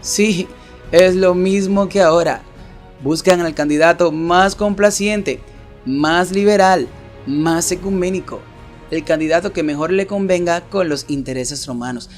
Sí, es lo mismo que ahora. Buscan al candidato más complaciente, más liberal, más ecuménico, el candidato que mejor le convenga con los intereses romanos.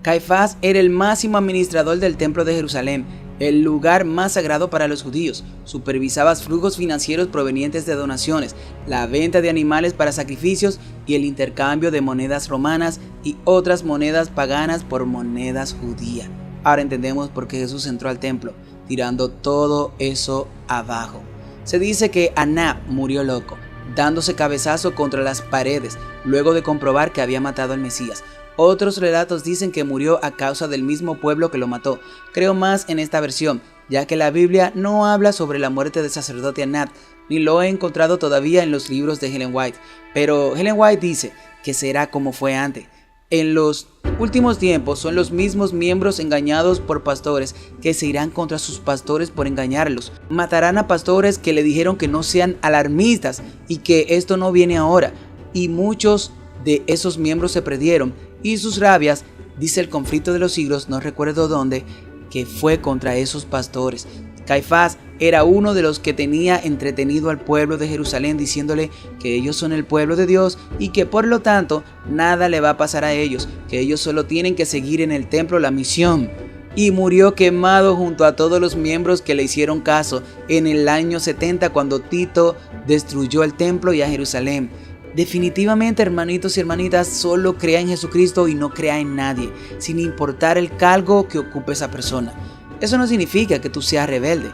Caifás era el máximo administrador del templo de Jerusalén, el lugar más sagrado para los judíos. Supervisaba flujos financieros provenientes de donaciones, la venta de animales para sacrificios y el intercambio de monedas romanas y otras monedas paganas por monedas judías. Ahora entendemos por qué Jesús entró al templo, tirando todo eso abajo. Se dice que Aná murió loco, dándose cabezazo contra las paredes, luego de comprobar que había matado al Mesías. Otros relatos dicen que murió a causa del mismo pueblo que lo mató. Creo más en esta versión, ya que la Biblia no habla sobre la muerte del sacerdote Anat, ni lo he encontrado todavía en los libros de Ellen White. Pero Ellen White dice que será como fue antes. En los últimos tiempos son los mismos miembros engañados por pastores que se irán contra sus pastores por engañarlos. Matarán a pastores que le dijeron que no sean alarmistas y que esto no viene ahora. Y muchos de esos miembros se perdieron. Y sus rabias, dice el conflicto de los siglos, no recuerdo dónde, que fue contra esos pastores. Caifás era uno de los que tenía entretenido al pueblo de Jerusalén diciéndole que ellos son el pueblo de Dios y que por lo tanto nada le va a pasar a ellos, que ellos solo tienen que seguir en el templo la misión. Y murió quemado junto a todos los miembros que le hicieron caso en el año 70 cuando Tito destruyó el templo y a Jerusalén. Definitivamente, hermanitos y hermanitas, solo crea en Jesucristo y no crea en nadie, sin importar el cargo que ocupe esa persona. Eso no significa que tú seas rebelde,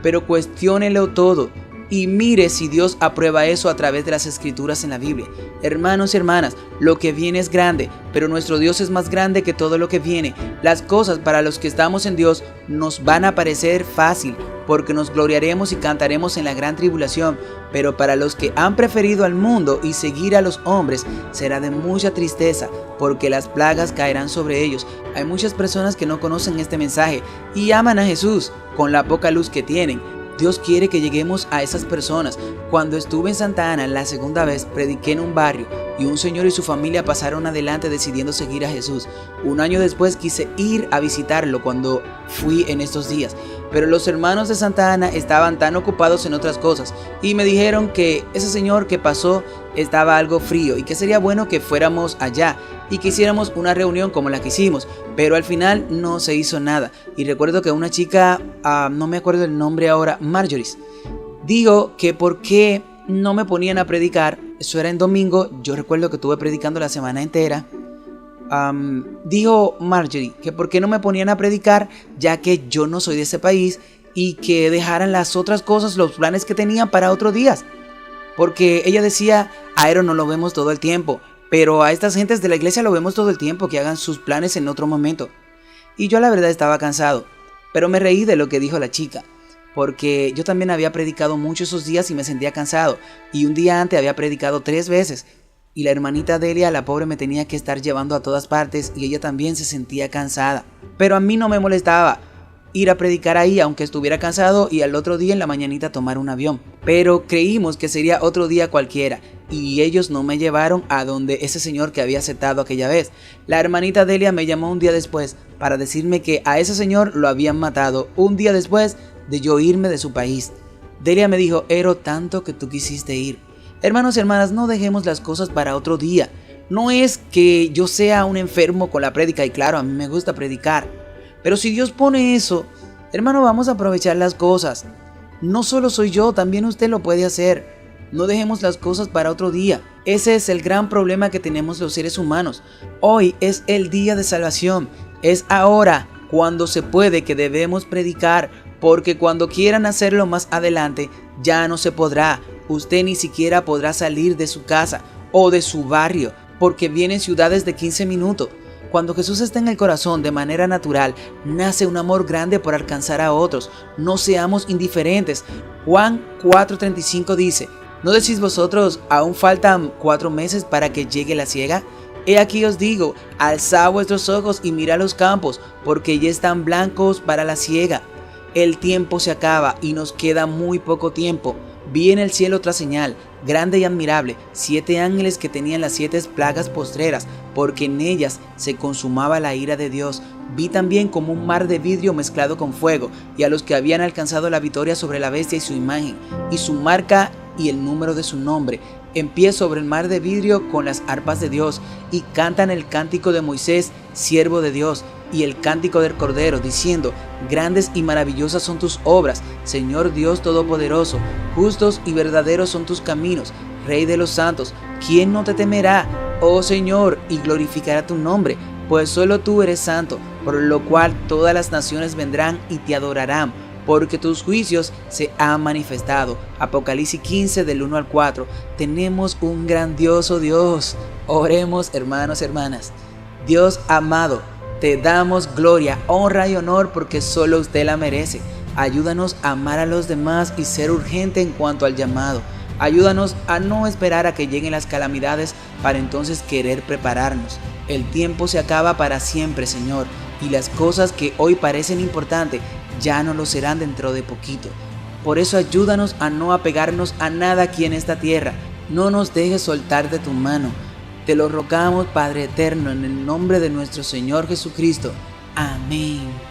pero cuestiónelo todo y mire si Dios aprueba eso a través de las escrituras en la Biblia. Hermanos y hermanas, lo que viene es grande, pero nuestro Dios es más grande que todo lo que viene. Las cosas para los que estamos en Dios nos van a parecer fácil, porque nos gloriaremos y cantaremos en la gran tribulación, pero para los que han preferido al mundo y seguir a los hombres, será de mucha tristeza, porque las plagas caerán sobre ellos. Hay muchas personas que no conocen este mensaje y aman a Jesús con la poca luz que tienen. Dios quiere que lleguemos a esas personas. Cuando estuve en Santa Ana la segunda vez, prediqué en un barrio y un señor y su familia pasaron adelante decidiendo seguir a Jesús. Un año después quise ir a visitarlo cuando fui en estos días. pero los hermanos de Santa Ana estaban tan ocupados en otras cosas y me dijeron que ese señor que pasó estaba algo frío y que sería bueno que fuéramos allá y que hiciéramos una reunión como la que hicimos, pero al final no se hizo nada. Y recuerdo que una chica, no me acuerdo el nombre ahora, Marjorie, dijo que por qué no me ponían a predicar. Eso era en domingo, yo recuerdo que estuve predicando la semana entera. Dijo Marjorie que por qué no me ponían a predicar, ya que yo no soy de ese país, y que dejaran las otras cosas, los planes que tenían para otros días, porque ella decía: a Aero no lo vemos todo el tiempo, pero a estas gentes de la iglesia lo vemos todo el tiempo, que hagan sus planes en otro momento. Y yo la verdad estaba cansado, pero me reí de lo que dijo la chica, porque yo también había predicado mucho esos días y me sentía cansado, y un día antes había predicado 3 veces, y la hermanita Delia, la pobre, me tenía que estar llevando a todas partes y ella también se sentía cansada. Pero a mí no me molestaba ir a predicar ahí aunque estuviera cansado y al otro día en la mañanita tomar un avión. Pero creímos que sería otro día cualquiera y ellos no me llevaron a donde ese señor que había aceptado aquella vez. La hermanita Delia me llamó un día después para decirme que a ese señor lo habían matado un día después de yo irme de su país. Delia me dijo: Ero, tanto que tú quisiste ir. Hermanos y hermanas, no dejemos las cosas para otro día. No es que yo sea un enfermo con la prédica, y claro, a mí me gusta predicar, pero si Dios pone eso, hermano, vamos a aprovechar las cosas. No solo soy yo, también usted lo puede hacer. No dejemos las cosas para otro día. Ese es el gran problema que tenemos los seres humanos. Hoy es el día de salvación. Es ahora, cuando se puede, que debemos predicar, porque cuando quieran hacerlo más adelante, ya no se podrá. Usted ni siquiera podrá salir de su casa o de su barrio, porque vienen ciudades de 15 minutos. Cuando Jesús está en el corazón de manera natural, nace un amor grande por alcanzar a otros. No seamos indiferentes. Juan 4:35 dice: ¿no decís vosotros, aún faltan 4 meses para que llegue la siega? He aquí os digo, alzad vuestros ojos y mirad los campos, porque ya están blancos para la siega. El tiempo se acaba y nos queda muy poco tiempo. Vi en el cielo otra señal, grande y admirable, 7 ángeles que tenían las 7 plagas postreras, porque en ellas se consumaba la ira de Dios. Vi también como un mar de vidrio mezclado con fuego, y a los que habían alcanzado la victoria sobre la bestia y su imagen, y su marca y el número de su nombre, en pie sobre el mar de vidrio con las arpas de Dios, y cantan el cántico de Moisés, siervo de Dios, y el cántico del Cordero, diciendo: grandes y maravillosas son tus obras, Señor Dios Todopoderoso, justos y verdaderos son tus caminos, Rey de los santos. ¿Quién no te temerá, oh Señor, y glorificará tu nombre? Pues solo tú eres santo, por lo cual todas las naciones vendrán y te adorarán, porque tus juicios se han manifestado. Apocalipsis 15 del 1 al 4. Tenemos un grandioso Dios. Oremos, hermanos y hermanas. Dios amado, te damos gloria, honra y honor porque solo usted la merece. Ayúdanos a amar a los demás y ser urgente en cuanto al llamado. Ayúdanos a no esperar a que lleguen las calamidades para entonces querer prepararnos. El tiempo se acaba para siempre, Señor, y las cosas que hoy parecen importantes ya no lo serán dentro de poquito. Por eso ayúdanos a no apegarnos a nada aquí en esta tierra. No nos dejes soltar de tu mano. Te lo rogamos, Padre eterno, en el nombre de nuestro Señor Jesucristo. Amén.